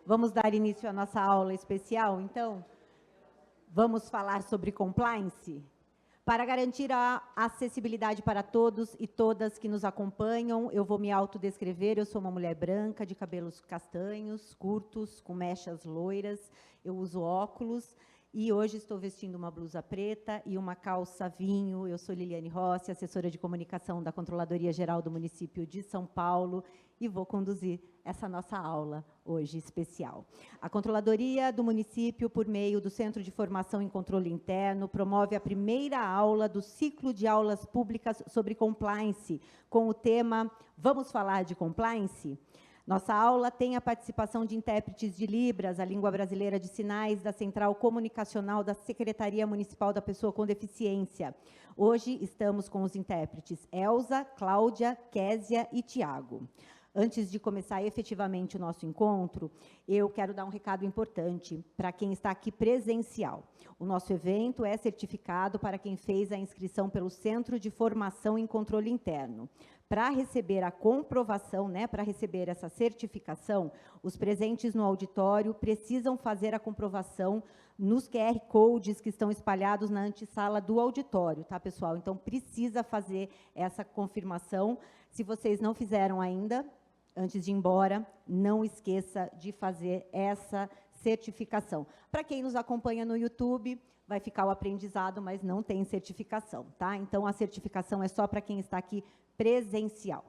Vamos dar início à nossa aula especial, então? Vamos falar sobre compliance? Para garantir a acessibilidade para todos e todas que nos acompanham, eu vou me autodescrever. Eu sou uma mulher branca, de cabelos castanhos, curtos, com mechas loiras. Eu uso óculos e hoje estou vestindo uma blusa preta e uma calça vinho. Eu sou Liliane Rossi, assessora de comunicação da Controladoria Geral do Município de São Paulo, e vou conduzir essa nossa aula hoje especial. A Controladoria do Município, por meio do Centro de Formação em Controle Interno, promove a primeira aula do ciclo de aulas públicas sobre compliance, com o tema Vamos falar de compliance? Nossa aula tem a participação de intérpretes de Libras, a língua brasileira de sinais, da Central Comunicacional da Secretaria Municipal da Pessoa com Deficiência. Hoje estamos com os intérpretes Elza, Cláudia, Késia e Tiago. Antes de começar efetivamente o nosso encontro, eu quero dar um recado importante para quem está aqui presencial. O nosso evento é certificado para quem fez a inscrição pelo Centro de Formação em Controle Interno. Para receber a comprovação, para receber essa certificação, os presentes no auditório precisam fazer a comprovação nos QR Codes que estão espalhados na antessala do auditório, tá, pessoal? Então, precisa fazer essa confirmação. Se vocês não fizeram ainda, antes de ir embora, não esqueça de fazer essa certificação. Para quem nos acompanha no YouTube, vai ficar o aprendizado, mas não tem certificação, tá? Então, a certificação é só para quem está aqui presencial.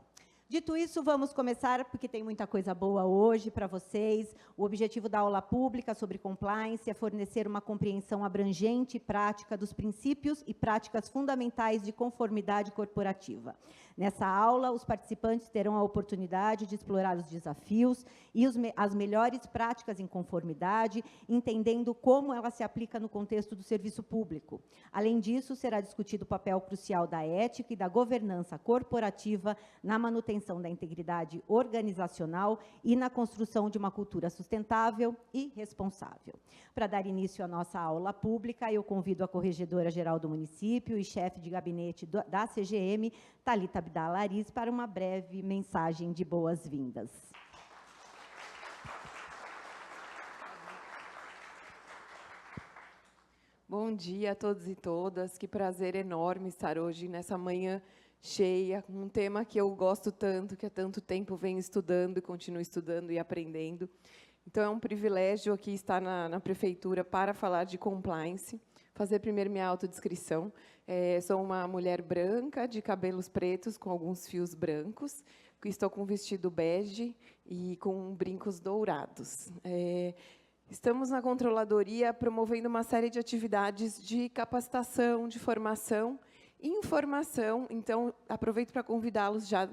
Dito isso, vamos começar, porque tem muita coisa boa hoje para vocês. O objetivo da aula pública sobre compliance é fornecer uma compreensão abrangente e prática dos princípios e práticas fundamentais de conformidade corporativa. Nessa aula, os participantes terão a oportunidade de explorar os desafios e as melhores práticas em conformidade, entendendo como ela se aplica no contexto do serviço público. Além disso, será discutido o papel crucial da ética e da governança corporativa na manutenção da integridade organizacional e na construção de uma cultura sustentável e responsável. Para dar início à nossa aula pública, eu convido a Corregedora-Geral do Município e chefe de gabinete da CGM, Thalita Abdala Aris, para uma breve mensagem de boas-vindas. Bom dia a todos e todas. Que prazer enorme estar hoje nessa manhã cheia, com um tema que eu gosto tanto, que há tanto tempo venho estudando e continuo estudando e aprendendo. Então, é um privilégio aqui estar na prefeitura para falar de compliance. Fazer primeiro minha autodescrição. Sou uma mulher branca, de cabelos pretos, com alguns fios brancos. Estou com um vestido bege e com brincos dourados. Estamos na Controladoria promovendo uma série de atividades de capacitação, de formação e informação. Então, aproveito para convidá-los já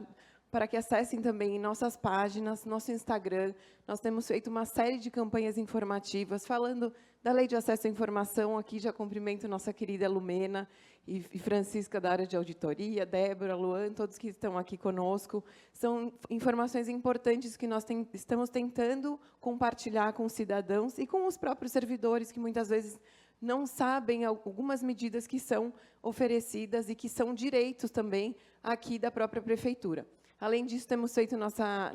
para que acessem também nossas páginas, nosso Instagram. Nós temos feito uma série de campanhas informativas, falando da Lei de Acesso à Informação. Aqui já cumprimento nossa querida Lumena e Francisca, da área de auditoria, Débora, Luan, todos que estão aqui conosco. São informações importantes que nós estamos tentando compartilhar com os cidadãos e com os próprios servidores, que muitas vezes não sabem algumas medidas que são oferecidas e que são direitos também aqui da própria prefeitura. Além disso, temos feito nossa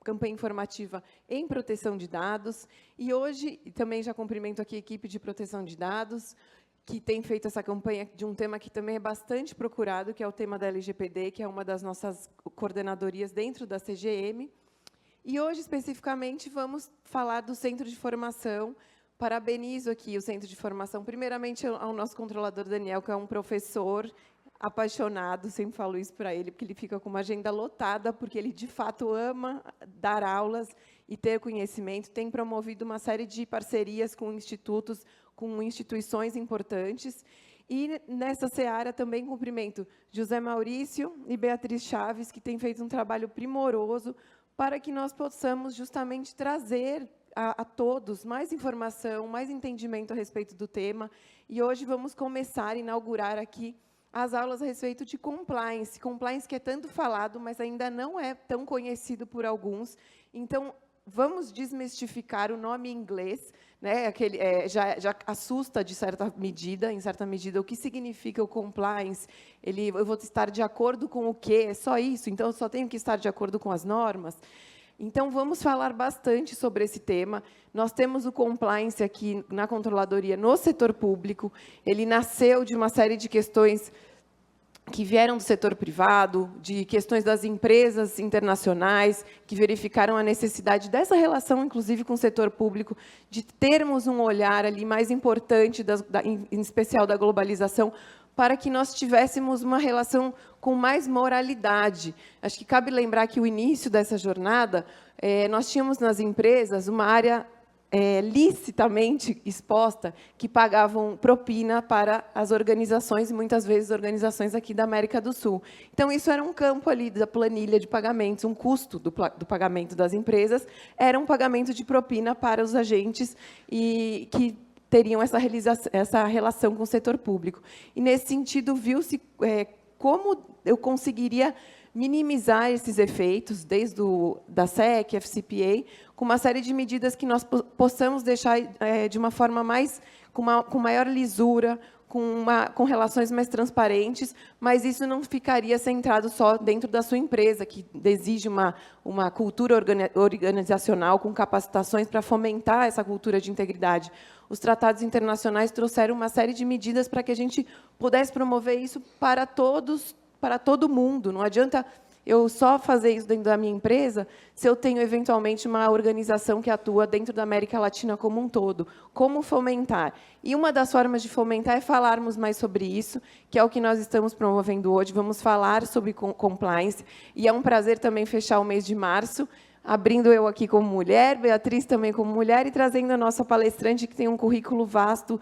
campanha informativa em proteção de dados. E hoje, também já cumprimento aqui a equipe de proteção de dados, que tem feito essa campanha de um tema que também é bastante procurado, que é o tema da LGPD, que é uma das nossas coordenadorias dentro da CGM. E hoje, especificamente, vamos falar do Centro de Formação. Parabenizo aqui o Centro de Formação, primeiramente ao nosso controlador Daniel, que é um professor apaixonado, sempre falo isso para ele, porque ele fica com uma agenda lotada, porque ele, de fato, ama dar aulas e ter conhecimento, tem promovido uma série de parcerias com institutos, com instituições importantes, e nessa seara também cumprimento José Maurício e Beatriz Chaves, que têm feito um trabalho primoroso para que nós possamos justamente trazer a todos mais informação, mais entendimento a respeito do tema, e hoje vamos começar a inaugurar aqui as aulas a respeito de compliance. Compliance que é tanto falado, mas ainda não é tão conhecido por alguns. Então, vamos desmistificar o nome em inglês, já assusta em certa medida, o que significa o compliance. Eu vou estar de acordo com o quê? É só isso? Então, eu só tenho que estar de acordo com as normas? Então, vamos falar bastante sobre esse tema. Nós temos o compliance aqui na controladoria no setor público. Ele nasceu de uma série de questões que vieram do setor privado, de questões das empresas internacionais, que verificaram a necessidade dessa relação, inclusive, com o setor público, de termos um olhar ali mais importante, em especial da globalização, para que nós tivéssemos uma relação com mais moralidade. Acho que cabe lembrar que o início dessa jornada, nós tínhamos nas empresas uma área licitamente exposta, que pagavam propina para as organizações, e muitas vezes organizações aqui da América do Sul. Então, isso era um campo ali da planilha de pagamentos, um custo do pagamento das empresas, era um pagamento de propina para os agentes e que teriam essa relação com o setor público. E, nesse sentido, viu-se como eu conseguiria minimizar esses efeitos, desde da SEC, FCPA, com uma série de medidas que nós possamos deixar de uma forma com maior lisura, com relações mais transparentes, mas isso não ficaria centrado só dentro da sua empresa, que exige uma cultura organizacional com capacitações para fomentar essa cultura de integridade. Os tratados internacionais trouxeram uma série de medidas para que a gente pudesse promover isso para todo mundo. Não adianta eu só fazer isso dentro da minha empresa se eu tenho, eventualmente, uma organização que atua dentro da América Latina como um todo. Como fomentar? E uma das formas de fomentar é falarmos mais sobre isso, que é o que nós estamos promovendo hoje. Vamos falar sobre compliance, e é um prazer também fechar o mês de março, abrindo eu aqui como mulher, Beatriz também como mulher, e trazendo a nossa palestrante, que tem um currículo vasto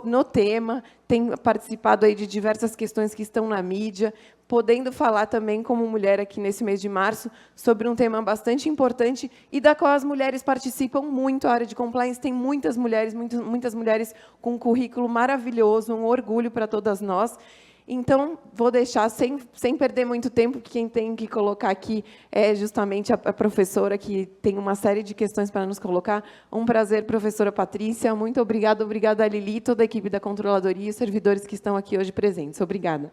no tema, tem participado aí de diversas questões que estão na mídia, podendo falar também como mulher aqui nesse mês de março sobre um tema bastante importante e da qual as mulheres participam muito. A área de compliance tem muitas mulheres com um currículo maravilhoso, um orgulho para todas nós. Então, vou deixar, sem perder muito tempo, que quem tem que colocar aqui é justamente a professora, que tem uma série de questões para nos colocar. Um prazer, professora Patrícia. Muito obrigada, a Lili, toda a equipe da Controladoria e os servidores que estão aqui hoje presentes. Obrigada.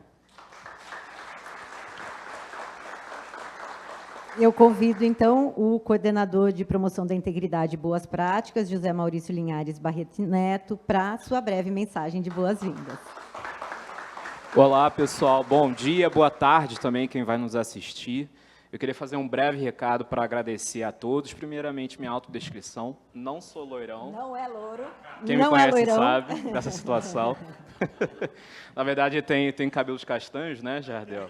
Eu convido, então, o coordenador de promoção da integridade e boas práticas, José Maurício Linhares Barreto Neto, para sua breve mensagem de boas-vindas. Olá, pessoal. Bom dia, boa tarde também, quem vai nos assistir. Eu queria fazer um breve recado para agradecer a todos. Primeiramente, minha autodescrição. Não sou loirão. Não é louro. Quem me conhece sabe dessa situação. Na verdade, tem cabelos castanhos, né, Jardel?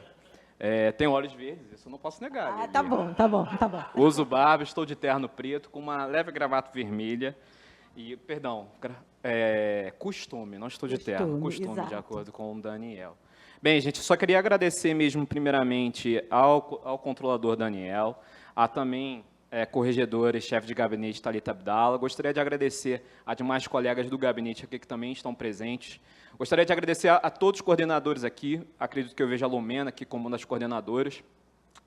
Tenho olhos verdes, isso eu não posso negar. Tá bom, tá bom, tá bom. Uso barba, estou de terno preto, com uma leve gravata vermelha. E, perdão, costume, não estou de terno, costume, exato. De acordo com o Daniel. Bem, gente, só queria agradecer mesmo, primeiramente, ao controlador Daniel, a também corregedora e chefe de gabinete Thalita Abdala. Gostaria de agradecer a demais colegas do gabinete aqui que também estão presentes. Gostaria de agradecer a todos os coordenadores aqui, acredito que eu vejo a Lumena aqui como uma das coordenadoras.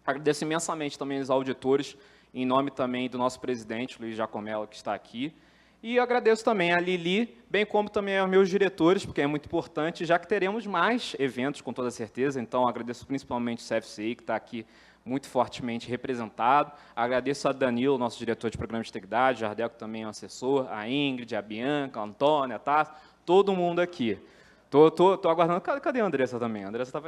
Agradeço imensamente também aos auditores, em nome também do nosso presidente, Luiz Giacomello, que está aqui. E eu agradeço também a Lili, bem como também aos meus diretores, porque é muito importante, já que teremos mais eventos, com toda certeza. Então, agradeço principalmente o CFCI, que está aqui muito fortemente representado. Agradeço a Danilo, nosso diretor de programa de integridade, Jardel, que também é um assessor, a Ingrid, a Bianca, a Antônia, a Tassi, todo mundo aqui. Estou aguardando. Cadê a Andressa também? A Andressa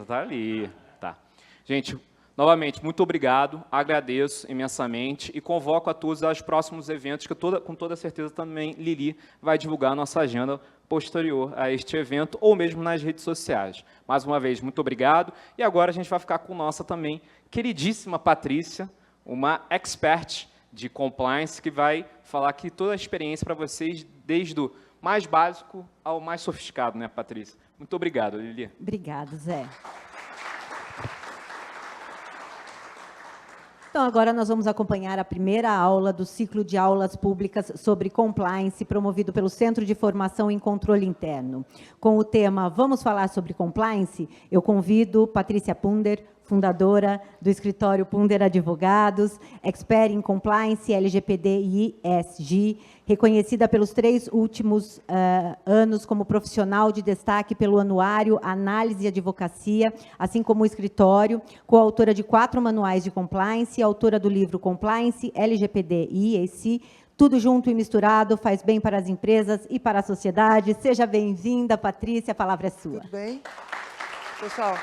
está ali. Tá. Gente, novamente, muito obrigado, agradeço imensamente e convoco a todos aos próximos eventos, que com toda certeza também Lili vai divulgar a nossa agenda posterior a este evento, ou mesmo nas redes sociais. Mais uma vez, muito obrigado. E agora a gente vai ficar com nossa também queridíssima Patrícia, uma expert de compliance, que vai falar aqui toda a experiência para vocês, desde o mais básico ao mais sofisticado, né, Patrícia? Muito obrigado, Lili. Obrigado, Zé. Então, agora nós vamos acompanhar a primeira aula do ciclo de aulas públicas sobre compliance, promovido pelo Centro de Formação em Controle Interno. Com o tema Vamos falar sobre compliance, eu convido Patrícia Punder, fundadora do escritório Punder Advogados, expert em compliance, LGPD e ESG, reconhecida pelos 3 últimos anos como profissional de destaque pelo anuário Análise e Advocacia, assim como o escritório, coautora de 4 manuais de compliance, autora do livro Compliance, LGPD e ESG, tudo junto e misturado, faz bem para as empresas e para a sociedade. Seja bem-vinda, Patrícia, a palavra é sua. Tudo bem? Pessoal,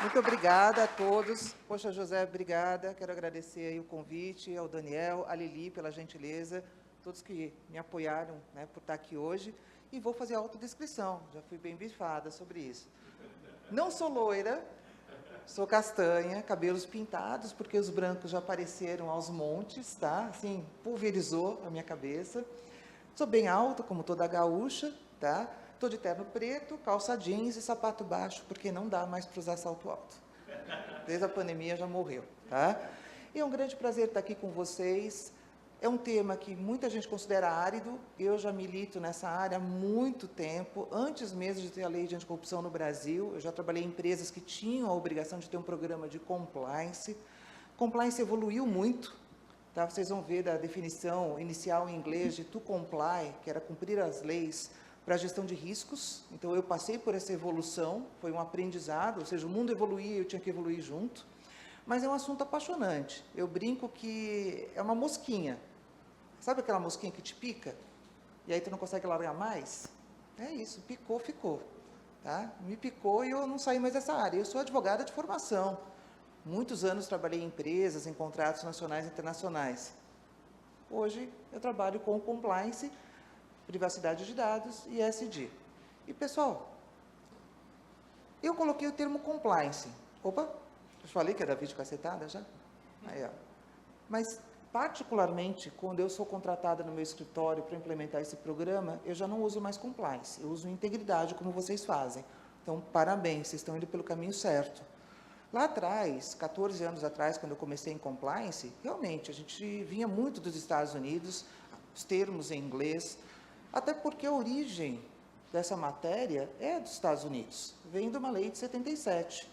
muito obrigada a todos. Poxa, José, obrigada. Quero agradecer aí o convite ao Daniel, à Lili, pela gentileza, todos que me apoiaram, né, por estar aqui hoje. E vou fazer a autodescrição, já fui bem bifada sobre isso. Não sou loira, sou castanha, cabelos pintados, porque os brancos já apareceram aos montes, tá? Assim, pulverizou a minha cabeça. Sou bem alta, como toda gaúcha, tá? Estou de terno preto, calça jeans e sapato baixo, porque não dá mais para usar salto alto. Desde a pandemia já morreu, tá? E é um grande prazer estar aqui com vocês. É um tema que muita gente considera árido. Eu já milito nessa área há muito tempo, antes mesmo de ter a lei de anticorrupção no Brasil. Eu já trabalhei em empresas que tinham a obrigação de ter um programa de compliance. Compliance evoluiu muito, tá? Vocês vão ver da definição inicial em inglês de to comply, que era cumprir as leis, para a gestão de riscos. Então, eu passei por essa evolução, foi um aprendizado, ou seja, o mundo evoluía e eu tinha que evoluir junto. Mas é um assunto apaixonante. Eu brinco que é uma mosquinha. Sabe aquela mosquinha que te pica? E aí tu não consegue largar mais? É isso, picou, ficou. Tá? Me picou e eu não saí mais dessa área. Eu sou advogada de formação. Muitos anos trabalhei em empresas, em contratos nacionais e internacionais. Hoje, eu trabalho com compliance, privacidade de dados e ESG. E, pessoal, eu coloquei o termo compliance. Opa, eu falei que é da vídeo cacetada já? Aí, ó. Mas, particularmente, quando eu sou contratada no meu escritório para implementar esse programa, eu já não uso mais compliance, eu uso integridade, como vocês fazem. Então, parabéns, vocês estão indo pelo caminho certo. Lá atrás, 14 anos atrás, quando eu comecei em compliance, realmente, a gente vinha muito dos Estados Unidos, os termos em inglês, até porque a origem dessa matéria é dos Estados Unidos, vem de uma lei de 77.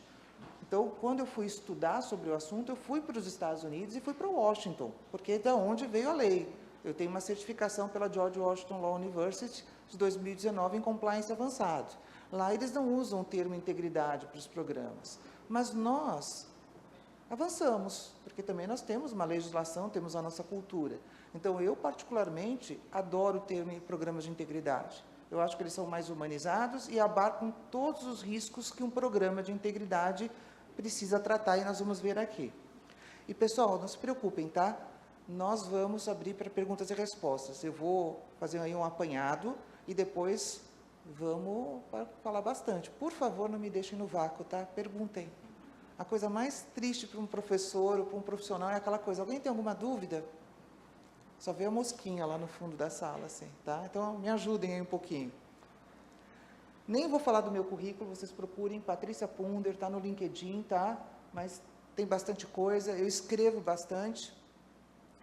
Então, quando eu fui estudar sobre o assunto, eu fui para os Estados Unidos e fui para Washington, porque é da onde veio a lei. Eu tenho uma certificação pela George Washington Law University de 2019 em compliance avançado. Lá eles não usam o termo integridade para os programas, mas nós avançamos, porque também nós temos uma legislação, temos a nossa cultura. Então, eu, particularmente, adoro o termo programas de integridade. Eu acho que eles são mais humanizados e abarcam todos os riscos que um programa de integridade precisa tratar, e nós vamos ver aqui. E, pessoal, não se preocupem, tá? Nós vamos abrir para perguntas e respostas. Eu vou fazer aí um apanhado e depois vamos falar bastante. Por favor, não me deixem no vácuo, tá? Perguntem. A coisa mais triste para um professor ou para um profissional é aquela coisa, alguém tem alguma dúvida? Só vê a mosquinha lá no fundo da sala, assim, tá? Então, me ajudem aí um pouquinho. Nem vou falar do meu currículo, vocês procurem, Patrícia Punder, tá no LinkedIn, tá? Mas tem bastante coisa, eu escrevo bastante.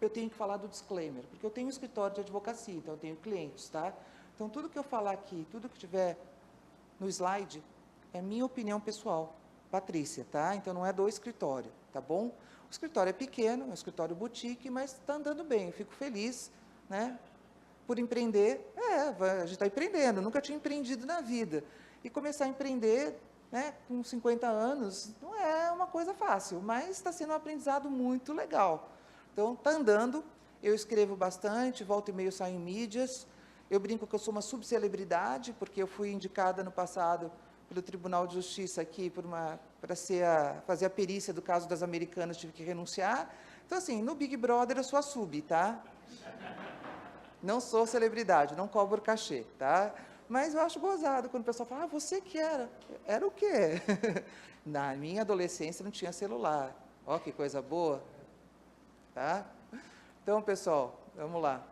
Eu tenho que falar do disclaimer, porque eu tenho um escritório de advocacia, então eu tenho clientes, tá? Então, tudo que eu falar aqui, tudo que tiver no slide, é minha opinião pessoal, Patrícia, tá? Então, não é do escritório, tá bom? O escritório é pequeno, é um escritório boutique, mas está andando bem, eu fico feliz, né? Por empreender, a gente está empreendendo, nunca tinha empreendido na vida. E começar a empreender, né, com 50 anos, não é uma coisa fácil, mas está sendo um aprendizado muito legal. Então, está andando, eu escrevo bastante, volta e meia eu saio em mídias, eu brinco que eu sou uma subcelebridade, porque eu fui indicada no passado pelo Tribunal de Justiça aqui para fazer a perícia do caso das Americanas, tive que renunciar. Então, assim, no Big Brother eu sou a sub, tá? Não sou celebridade, não cobro cachê, tá? Mas eu acho gozado quando o pessoal fala, você que era? Era o quê? Na minha adolescência não tinha celular. Ó, que coisa boa. Tá? Então, pessoal, vamos lá.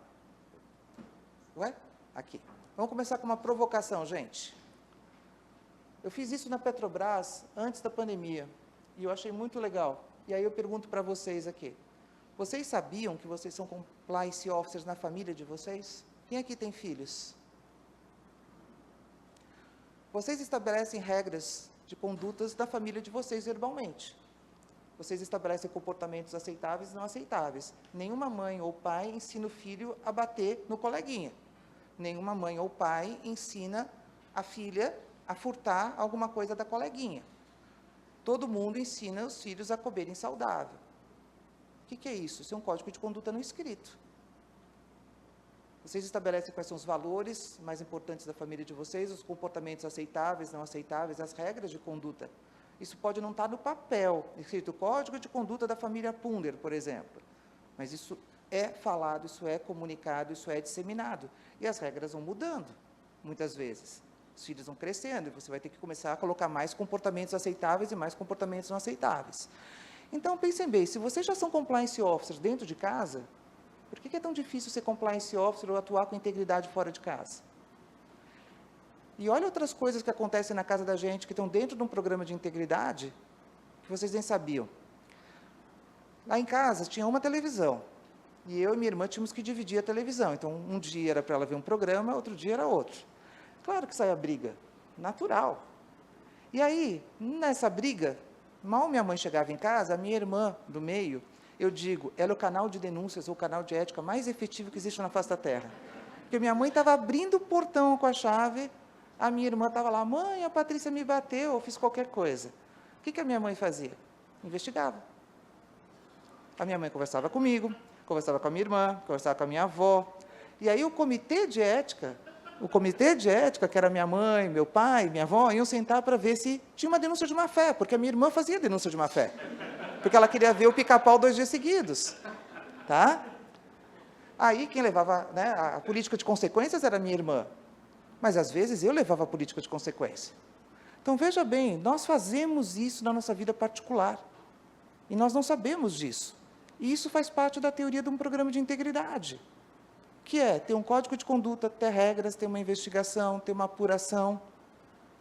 Ué? Aqui. Vamos começar com uma provocação, gente. Eu fiz isso na Petrobras antes da pandemia, e eu achei muito legal. E aí eu pergunto para vocês aqui, vocês sabiam que vocês são compliance officers na família de vocês? Quem aqui tem filhos? Vocês estabelecem regras de condutas da família de vocês verbalmente. Vocês estabelecem comportamentos aceitáveis e não aceitáveis. Nenhuma mãe ou pai ensina o filho a bater no coleguinha. Nenhuma mãe ou pai ensina a filha a furtar alguma coisa da coleguinha. Todo mundo ensina os filhos a comerem saudável. O que é isso? Isso é um código de conduta não escrito. Vocês estabelecem quais são os valores mais importantes da família de vocês, os comportamentos aceitáveis, não aceitáveis, as regras de conduta. Isso pode não estar no papel, escrito Código de Conduta da Família Punder, por exemplo. Mas isso é falado, isso é comunicado, isso é disseminado. E as regras vão mudando, muitas vezes. Os filhos vão crescendo e você vai ter que começar a colocar mais comportamentos aceitáveis e mais comportamentos não aceitáveis. Então, pensem bem, se vocês já são compliance officers dentro de casa, por que é tão difícil ser compliance officer ou atuar com integridade fora de casa? E olha outras coisas que acontecem na casa da gente, que estão dentro de um programa de integridade, que vocês nem sabiam. Lá em casa tinha uma televisão, e eu e minha irmã tínhamos que dividir a televisão. Então, um dia era para ela ver um programa, outro dia era outro. Claro que sai a briga, natural. E aí, nessa briga, mal minha mãe chegava em casa, a minha irmã do meio, eu digo, ela é o canal de denúncias ou o canal de ética mais efetivo que existe na face da Terra. Porque minha mãe estava abrindo o portão com a chave, a minha irmã estava lá, mãe, a Patrícia me bateu, eu fiz qualquer coisa. O que a minha mãe fazia? Investigava. A minha mãe conversava comigo, conversava com a minha irmã, conversava com a minha avó. E aí o comitê de ética, que era minha mãe, meu pai, minha avó, iam sentar para ver se tinha uma denúncia de má-fé, porque a minha irmã fazia denúncia de má-fé. Porque ela queria ver o pica-pau 2 dias seguidos. Tá? Aí quem levava, né, a política de consequências era a minha irmã. Mas, às vezes, eu levava a política de consequência. Então, veja bem, nós fazemos isso na nossa vida particular. E nós não sabemos disso. E isso faz parte da teoria de um programa de integridade, que é ter um código de conduta, ter regras, ter uma investigação, ter uma apuração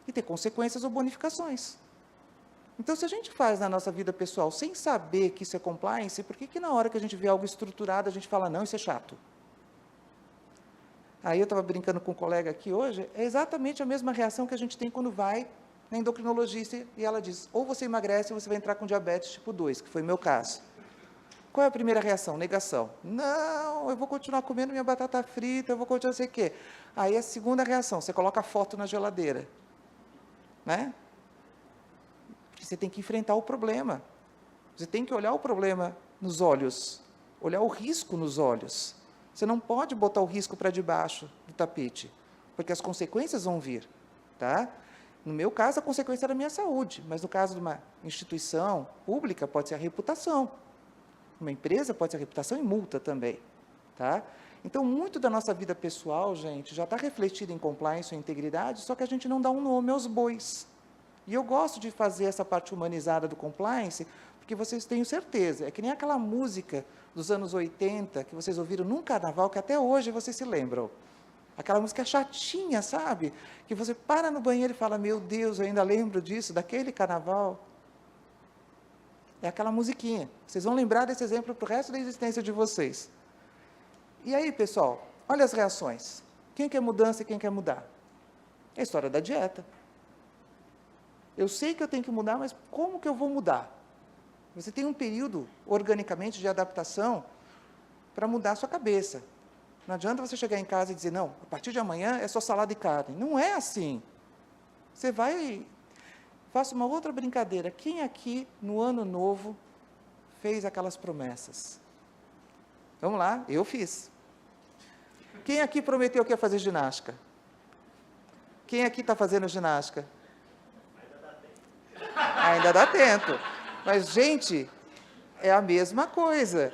e ter consequências ou bonificações. Então, se a gente faz na nossa vida pessoal sem saber que isso é compliance, por que na hora que a gente vê algo estruturado, a gente fala, não, isso é chato? Aí eu estava brincando com um colega aqui hoje, é exatamente a mesma reação que a gente tem quando vai na endocrinologista e ela diz, ou você emagrece ou você vai entrar com diabetes tipo 2, que foi o meu caso. Qual é a primeira reação? Negação. Não, eu vou continuar comendo minha batata frita, eu vou continuar não sei o quê. Aí a segunda reação, você coloca a foto na geladeira. Né? Porque você tem que enfrentar o problema. Você tem que olhar o problema nos olhos, olhar o risco nos olhos. Você não pode botar o risco para debaixo do tapete, porque as consequências vão vir. Tá? No meu caso, a consequência era a minha saúde, mas no caso de uma instituição pública, pode ser a reputação. Uma empresa pode ser a reputação e multa também. Tá? Então, muito da nossa vida pessoal, gente, já está refletido em compliance ou integridade, só que a gente não dá um nome aos bois. E eu gosto de fazer essa parte humanizada do compliance, porque vocês têm certeza, é que nem aquela música dos anos 80, que vocês ouviram num carnaval, que até hoje vocês se lembram. Aquela música chatinha, sabe? Que você para no banheiro e fala, meu Deus, eu ainda lembro disso, daquele carnaval. É aquela musiquinha. Vocês vão lembrar desse exemplo para o resto da existência de vocês. E aí, pessoal, olha as reações. Quem quer mudança e quem quer mudar? É a história da dieta. Eu sei que eu tenho que mudar, mas como que eu vou mudar? Você tem um período, organicamente, de adaptação para mudar a sua cabeça. Não adianta você chegar em casa e dizer, não, a partir de amanhã é só salada e carne. Não é assim. Você vai... Faça uma outra brincadeira. Quem aqui, no ano novo, fez aquelas promessas? Vamos lá, eu fiz. Quem aqui prometeu que ia fazer ginástica? Quem aqui está fazendo ginástica? Ainda dá tempo. Mas, gente, é a mesma coisa.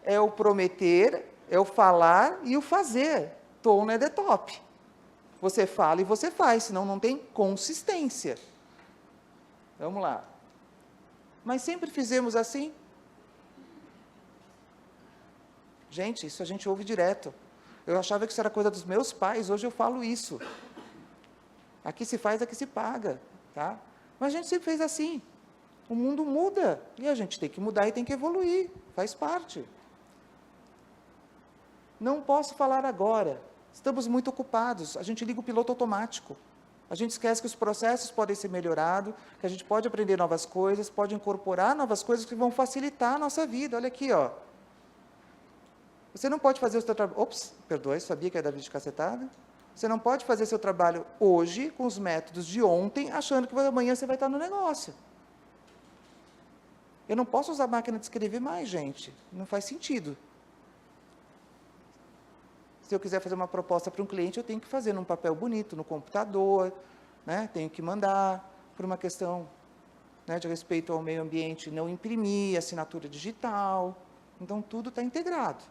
É o prometer, é o falar e o fazer. Tone é the top. Você fala e você faz, senão não tem consistência. Vamos lá. Mas sempre fizemos assim? Gente, isso a gente ouve direto. Eu achava que isso era coisa dos meus pais, hoje eu falo isso. Aqui se faz, aqui se paga. Tá? Mas a gente sempre fez assim. O mundo muda, e a gente tem que mudar e tem que evoluir, faz parte. Não posso falar agora, estamos muito ocupados, a gente liga o piloto automático. A gente esquece que os processos podem ser melhorados, que a gente pode aprender novas coisas, pode incorporar novas coisas que vão facilitar a nossa vida. Olha aqui, ó. Você não pode fazer o seu trabalho... Ops, perdoe, sabia que era da vídeo cacetada? Você não pode fazer seu trabalho hoje, com os métodos de ontem, achando que amanhã você vai estar no negócio. Eu não posso usar a máquina de escrever mais, gente. Não faz sentido. Se eu quiser fazer uma proposta para um cliente, eu tenho que fazer num papel bonito, no computador, né? Tenho que mandar, por uma questão, né, de respeito ao meio ambiente, não imprimir, assinatura digital. Então, tudo está integrado.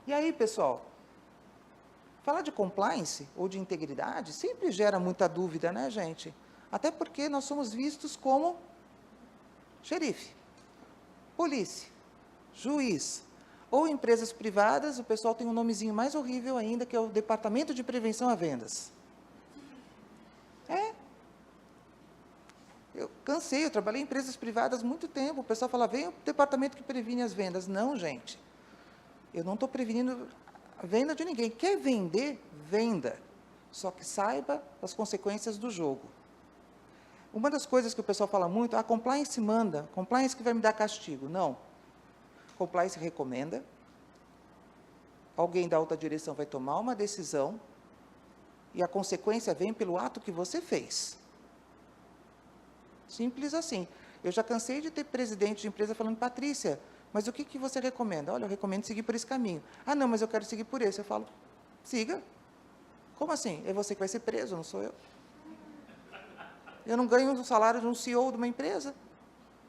E aí, pessoal, falar de compliance ou de integridade sempre gera muita dúvida, né, gente? Até porque nós somos vistos como xerife, polícia, juiz, ou empresas privadas, o pessoal tem um nomezinho mais horrível ainda, que é o Departamento de Prevenção a Vendas. Eu cansei, eu trabalhei em empresas privadas há muito tempo, o pessoal fala, vem o departamento que previne as vendas. Não, gente, eu não estou prevenindo a venda de ninguém. Quer vender? Venda. Só que saiba as consequências do jogo. Uma das coisas que o pessoal fala muito, compliance manda, compliance que vai me dar castigo. Não. Compliance recomenda, alguém da alta direção vai tomar uma decisão e a consequência vem pelo ato que você fez. Simples assim. Eu já cansei de ter presidente de empresa falando, Patrícia, mas o que você recomenda? Olha, eu recomendo seguir por esse caminho. Ah, não, mas eu quero seguir por esse. Eu falo, siga. Como assim? É você que vai ser preso, não sou eu. Eu não ganho o salário de um CEO de uma empresa.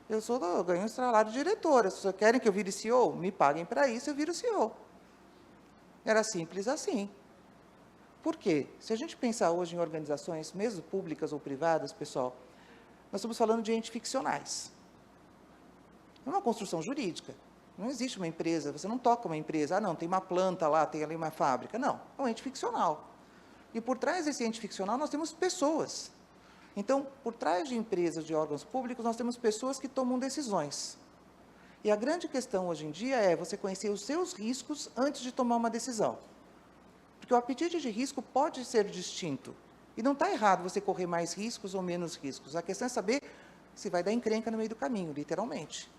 Eu ganho o salário de diretora. Se vocês querem que eu vire CEO, me paguem para isso, eu viro CEO. Era simples assim. Por quê? Se a gente pensar hoje em organizações, mesmo públicas ou privadas, pessoal, nós estamos falando de entes ficcionais. Não é uma construção jurídica. Não existe uma empresa, você não toca uma empresa. Ah, não, tem uma planta lá, tem ali uma fábrica. Não, é um ente ficcional. E por trás desse ente ficcional nós temos pessoas. Então, por trás de empresas, de órgãos públicos, nós temos pessoas que tomam decisões. E a grande questão hoje em dia é você conhecer os seus riscos antes de tomar uma decisão. Porque o apetite de risco pode ser distinto. E não está errado você correr mais riscos ou menos riscos. A questão é saber se vai dar encrenca no meio do caminho, literalmente.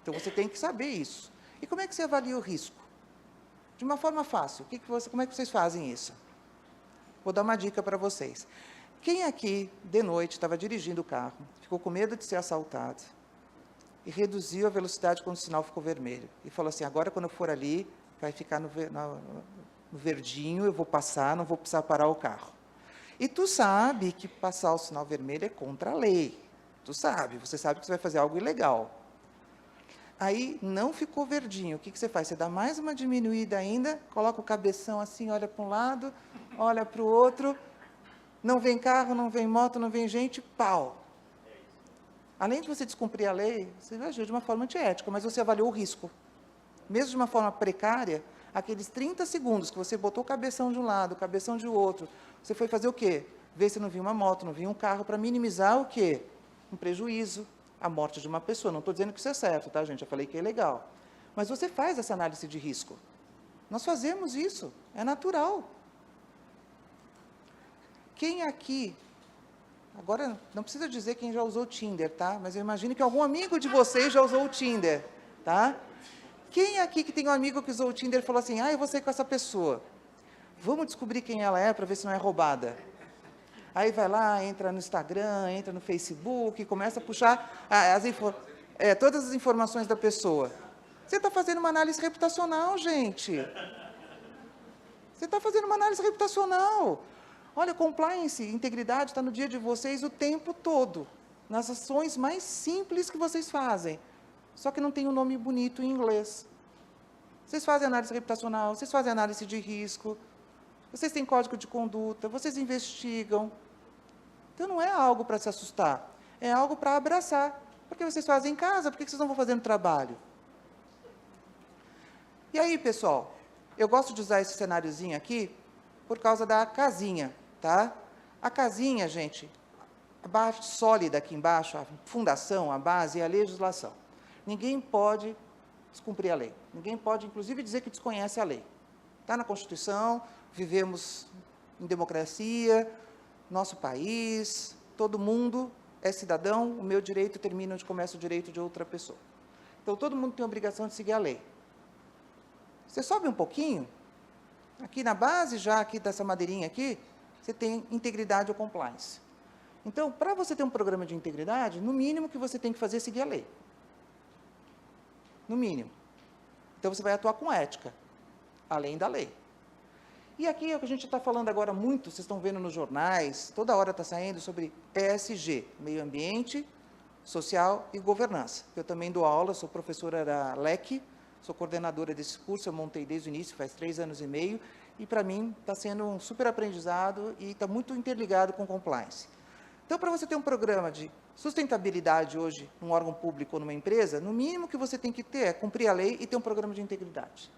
Então, você tem que saber isso. E como é que você avalia o risco? De uma forma fácil. Como é que vocês fazem isso? Vou dar uma dica para vocês. Quem aqui, de noite, estava dirigindo o carro, ficou com medo de ser assaltado e reduziu a velocidade quando o sinal ficou vermelho? E falou assim, agora quando eu for ali, vai ficar no verdinho, eu vou passar, não vou precisar parar o carro. E tu sabe que passar o sinal vermelho é contra a lei. Tu sabe, você sabe que você vai fazer algo ilegal. Aí, não ficou verdinho, o que você faz? Você dá mais uma diminuída ainda, coloca o cabeção assim, olha para um lado, olha para o outro, não vem carro, não vem moto, não vem gente, pau. Além de você descumprir a lei, você vai agir de uma forma antiética, mas você avaliou o risco. Mesmo de uma forma precária, aqueles 30 segundos que você botou o cabeção de um lado, o cabeção de outro, você foi fazer o quê? Ver se não vinha uma moto, não vinha um carro, para minimizar o quê? Um prejuízo, a morte de uma pessoa. Não estou dizendo que isso é certo, tá, gente? Já falei que é legal. Mas você faz essa análise de risco. Nós fazemos isso, é natural. Quem aqui, agora não precisa dizer quem já usou o Tinder, tá? Mas eu imagino que algum amigo de vocês já usou o Tinder, tá? Quem aqui que tem um amigo que usou o Tinder e falou assim, eu vou sair com essa pessoa. Vamos descobrir quem ela é para ver se não é roubada. Aí vai lá, entra no Instagram, entra no Facebook, começa a puxar todas as informações da pessoa. Você está fazendo uma análise reputacional, gente. Você está fazendo uma análise reputacional. Olha, compliance, integridade está no dia de vocês o tempo todo, nas ações mais simples que vocês fazem, só que não tem um nome bonito em inglês. Vocês fazem análise reputacional, vocês fazem análise de risco, vocês têm código de conduta, vocês investigam. Então, não é algo para se assustar, é algo para abraçar, porque vocês fazem em casa, por que vocês não vão fazer no trabalho? E aí, pessoal, eu gosto de usar esse cenáriozinho aqui, por causa da casinha, tá? A casinha, gente, a base sólida aqui embaixo, a fundação, a base é a legislação. Ninguém pode descumprir a lei. Ninguém pode, inclusive, dizer que desconhece a lei. Está na Constituição, vivemos em democracia, nosso país, todo mundo é cidadão, o meu direito termina onde começa o direito de outra pessoa. Então, todo mundo tem a obrigação de seguir a lei. Você sobe um pouquinho, aqui na base, já aqui dessa madeirinha aqui, você tem integridade ou compliance. Então, para você ter um programa de integridade, no mínimo que você tem que fazer é seguir a lei. No mínimo. Então, você vai atuar com ética, além da lei. E aqui é o que a gente está falando agora muito, vocês estão vendo nos jornais, toda hora está saindo sobre ESG, Meio Ambiente, Social e Governança. Eu também dou aula, sou professora da LEC, sou coordenadora desse curso, eu montei desde o início, faz 3 anos e meio, e para mim está sendo um super aprendizado e está muito interligado com compliance. Então, para você ter um programa de sustentabilidade hoje, num órgão público ou numa empresa, no mínimo que você tem que ter é cumprir a lei e ter um programa de integridade.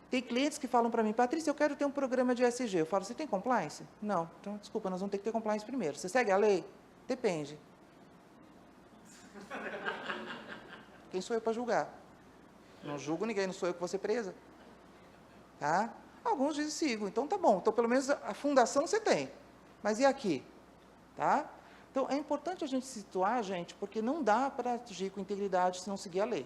Tem clientes que falam para mim, Patrícia, eu quero ter um programa de ESG. Eu falo, você tem compliance? Não. Então, desculpa, nós vamos ter que ter compliance primeiro. Você segue a lei? Depende. Quem sou eu para julgar? Não julgo ninguém, não sou eu que vou ser presa. Tá? Alguns dizem, sigo. Então, tá bom. Então, pelo menos a fundação você tem. Mas e aqui? Tá? Então, é importante a gente se situar, gente, porque não dá para agir com integridade se não seguir a lei.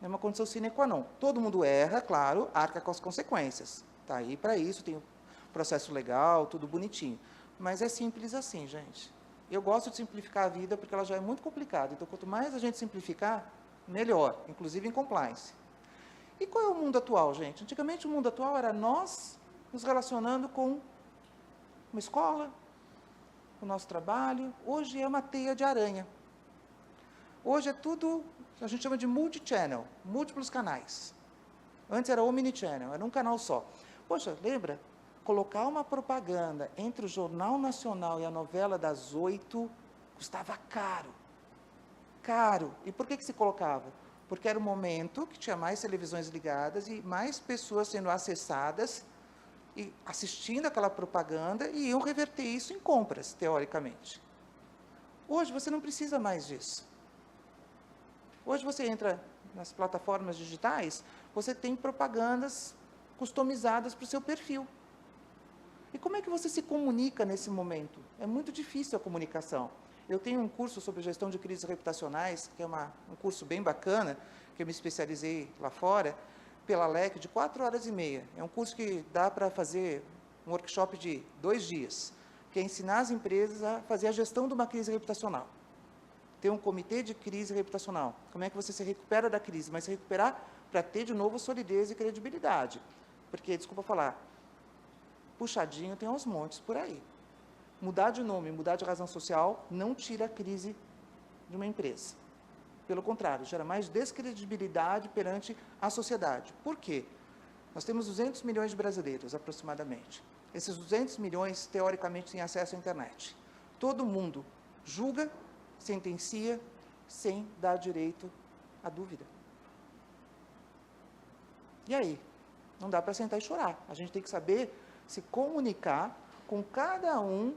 É uma condição sine qua non. Todo mundo erra, claro, arca com as consequências. Está aí para isso, tem o processo legal, tudo bonitinho. Mas é simples assim, gente. Eu gosto de simplificar a vida porque ela já é muito complicada. Então, quanto mais a gente simplificar, melhor, inclusive em compliance. E qual é o mundo atual, gente? Antigamente, o mundo atual era nós nos relacionando com uma escola, o nosso trabalho. Hoje é uma teia de aranha. Hoje é tudo, a gente chama de multi-channel, múltiplos canais. Antes era omnichannel, era um canal só. Poxa, lembra? Colocar uma propaganda entre o Jornal Nacional e a novela das 8 custava caro. Caro. E por que se colocava? Porque era o momento que tinha mais televisões ligadas e mais pessoas sendo acessadas e assistindo aquela propaganda e iam reverter isso em compras, teoricamente. Hoje você não precisa mais disso. Hoje você entra nas plataformas digitais, você tem propagandas customizadas para o seu perfil. E como é que você se comunica nesse momento? É muito difícil a comunicação. Eu tenho um curso sobre gestão de crises reputacionais, que é um curso bem bacana, que eu me especializei lá fora, pela LEC, de 4 horas e meia. É um curso que dá para fazer um workshop de 2 dias, que é ensinar as empresas a fazer a gestão de uma crise reputacional. Ter um comitê de crise reputacional. Como é que você se recupera da crise? Mas se recuperar para ter de novo solidez e credibilidade. Porque, desculpa falar, puxadinho tem aos montes por aí. Mudar de nome, mudar de razão social, não tira a crise de uma empresa. Pelo contrário, gera mais descredibilidade perante a sociedade. Por quê? Nós temos 200 milhões de brasileiros, aproximadamente. Esses 200 milhões, teoricamente, têm acesso à internet. Todo mundo julga, sentencia, sem dar direito à dúvida. E aí? Não dá para sentar e chorar. A gente tem que saber se comunicar com cada um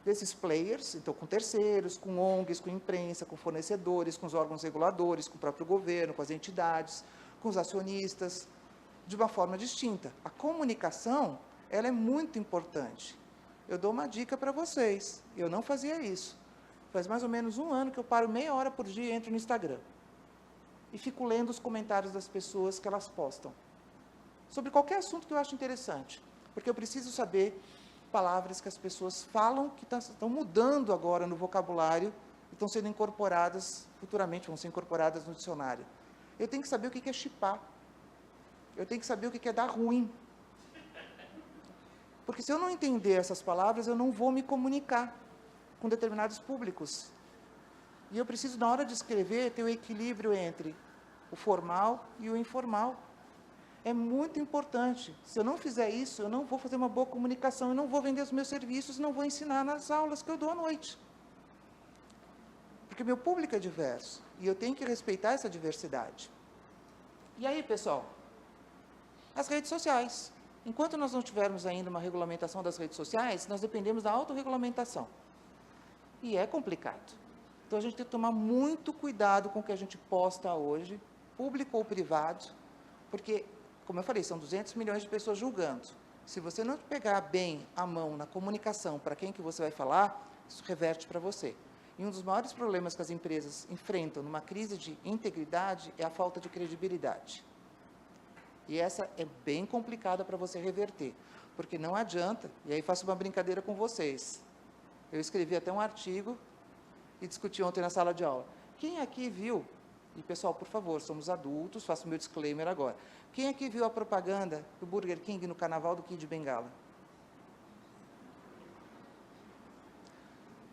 desses players, então com terceiros, com ONGs, com imprensa, com fornecedores, com os órgãos reguladores, com o próprio governo, com as entidades, com os acionistas, de uma forma distinta. A comunicação, ela é muito importante. Eu dou uma dica para vocês, eu não fazia isso. Faz mais ou menos 1 ano que eu paro meia hora por dia e entro no Instagram. E fico lendo os comentários das pessoas que elas postam. Sobre qualquer assunto que eu acho interessante. Porque eu preciso saber palavras que as pessoas falam que estão mudando agora no vocabulário e estão sendo incorporadas, futuramente vão ser incorporadas no dicionário. Eu tenho que saber o que é chipar. Eu tenho que saber o que é dar ruim. Porque se eu não entender essas palavras, eu não vou me comunicar com determinados públicos. E eu preciso, na hora de escrever, ter o equilíbrio entre o formal e o informal. É muito importante. Se eu não fizer isso, eu não vou fazer uma boa comunicação, eu não vou vender os meus serviços, não vou ensinar nas aulas que eu dou à noite. Porque meu público é diverso, e eu tenho que respeitar essa diversidade. E aí, pessoal, as redes sociais. Enquanto nós não tivermos ainda uma regulamentação das redes sociais, nós dependemos da autorregulamentação. E é complicado. Então, a gente tem que tomar muito cuidado com o que a gente posta hoje, público ou privado, porque, como eu falei, são 200 milhões de pessoas julgando. Se você não pegar bem a mão na comunicação para quem que você vai falar, isso reverte para você. E um dos maiores problemas que as empresas enfrentam numa crise de integridade é a falta de credibilidade. E essa é bem complicada para você reverter, porque não adianta, e aí faço uma brincadeira com vocês. Eu escrevi até um artigo e discuti ontem na sala de aula. Quem aqui viu, e pessoal, por favor, somos adultos, faço o meu disclaimer agora. Quem aqui viu a propaganda do Burger King no carnaval do Kid Bengala?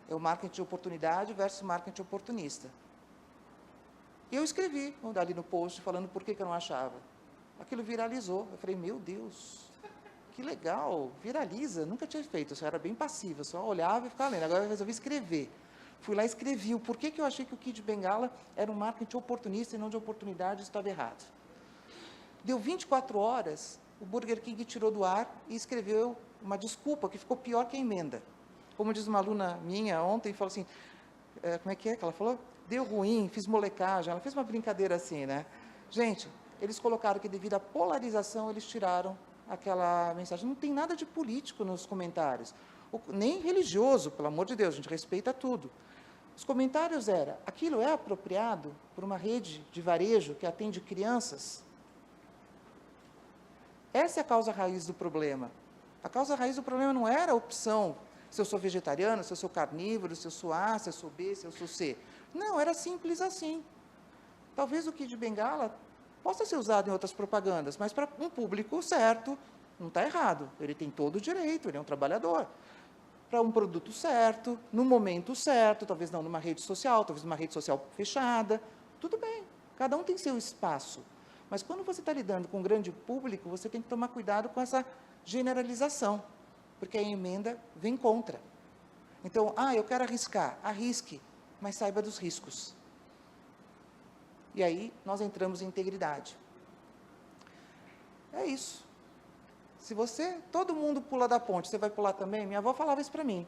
É o marketing de oportunidade versus marketing oportunista. E eu escrevi ali no post falando por que eu não achava. Aquilo viralizou. Eu falei, meu Deus, que legal, viraliza. Nunca tinha feito, eu só era bem passiva, só olhava e ficava lendo. Agora eu resolvi escrever. Fui lá e escrevi o porquê que eu achei que o Kid Bengala era um marketing oportunista e não de oportunidade, estava errado. Deu 24 horas, o Burger King tirou do ar e escreveu uma desculpa, que ficou pior que a emenda. Como diz uma aluna minha ontem, falou assim, como é que ela falou? Deu ruim, fiz molecagem, ela fez uma brincadeira assim, né? Gente, eles colocaram que devido à polarização, eles tiraram aquela mensagem. Não tem nada de político nos comentários, nem religioso, pelo amor de Deus, a gente respeita tudo. Os comentários eram, aquilo é apropriado por uma rede de varejo que atende crianças? Essa é a causa raiz do problema. A causa raiz do problema não era a opção, se eu sou vegetariano, se eu sou carnívoro, se eu sou A, se eu sou B, se eu sou C. Não, era simples assim. Talvez o Kid Bengala possa ser usado em outras propagandas, mas para um público certo, não está errado. Ele tem todo o direito, ele é um trabalhador. Para um produto certo, no momento certo, talvez não numa rede social, talvez numa rede social fechada, tudo bem, cada um tem seu espaço. Mas quando você está lidando com um grande público, você tem que tomar cuidado com essa generalização, porque a emenda vem contra. Então, eu quero arriscar, arrisque, mas saiba dos riscos. E aí, nós entramos em integridade. É isso. Se todo mundo pula da ponte, você vai pular também? Minha avó falava isso para mim,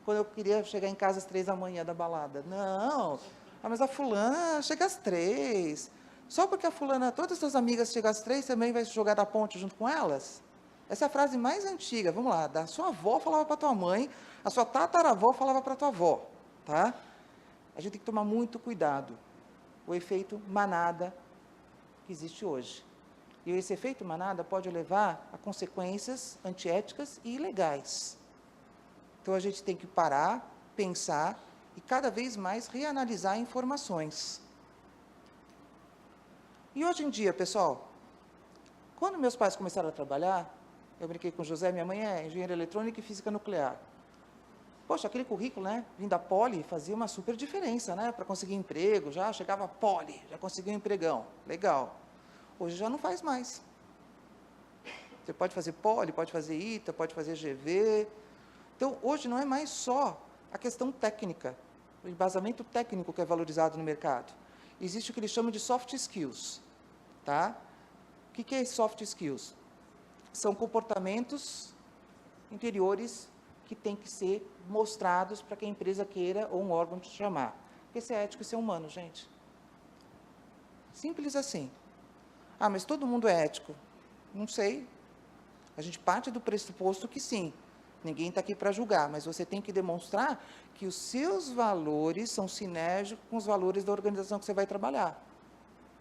quando eu queria chegar em casa às 3h da balada. Não, mas a fulana chega às 3. Só porque a fulana, todas as suas amigas chegam às 3, você também vai se jogar da ponte junto com elas? Essa é a frase mais antiga, vamos lá, da sua avó falava para tua mãe, a sua tataravó falava para tua avó, tá? A gente tem que tomar muito cuidado. O efeito manada que existe hoje. E esse efeito manada pode levar a consequências antiéticas e ilegais. Então, a gente tem que parar, pensar e cada vez mais reanalisar informações. E hoje em dia, pessoal, quando meus pais começaram a trabalhar, eu brinquei com o José, minha mãe é engenheira eletrônica e física nuclear. Poxa, aquele currículo, né, vindo da Poli, fazia uma super diferença, né, para conseguir emprego, já chegava a Poli, já conseguia um empregão, legal. Hoje já não faz mais. Você pode fazer Poli, pode fazer ITA, pode fazer GV. Então, hoje não é mais só a questão técnica, o embasamento técnico que é valorizado no mercado. Existe o que eles chamam de soft skills, tá? O que é soft skills? São comportamentos interiores que têm que ser mostrados para que a empresa queira ou um órgão te chamar. Porque ser ético e ser humano, gente. Simples assim. Mas todo mundo é ético. Não sei. A gente parte do pressuposto que sim. Ninguém está aqui para julgar, mas você tem que demonstrar que os seus valores são sinérgicos com os valores da organização que você vai trabalhar.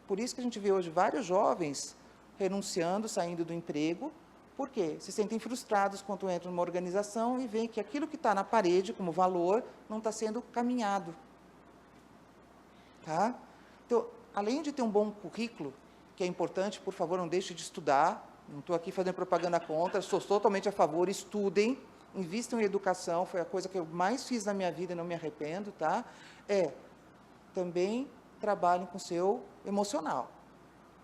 Por isso que a gente vê hoje vários jovens renunciando, saindo do emprego. Por quê? Se sentem frustrados quando entram numa organização e veem que aquilo que está na parede como valor não está sendo caminhado. Tá? Então, além de ter um bom currículo, que é importante, por favor, não deixe de estudar. Não estou aqui fazendo propaganda contra, sou totalmente a favor, estudem, invistam em educação, foi a coisa que eu mais fiz na minha vida e não me arrependo, tá? Também trabalhem com o seu emocional.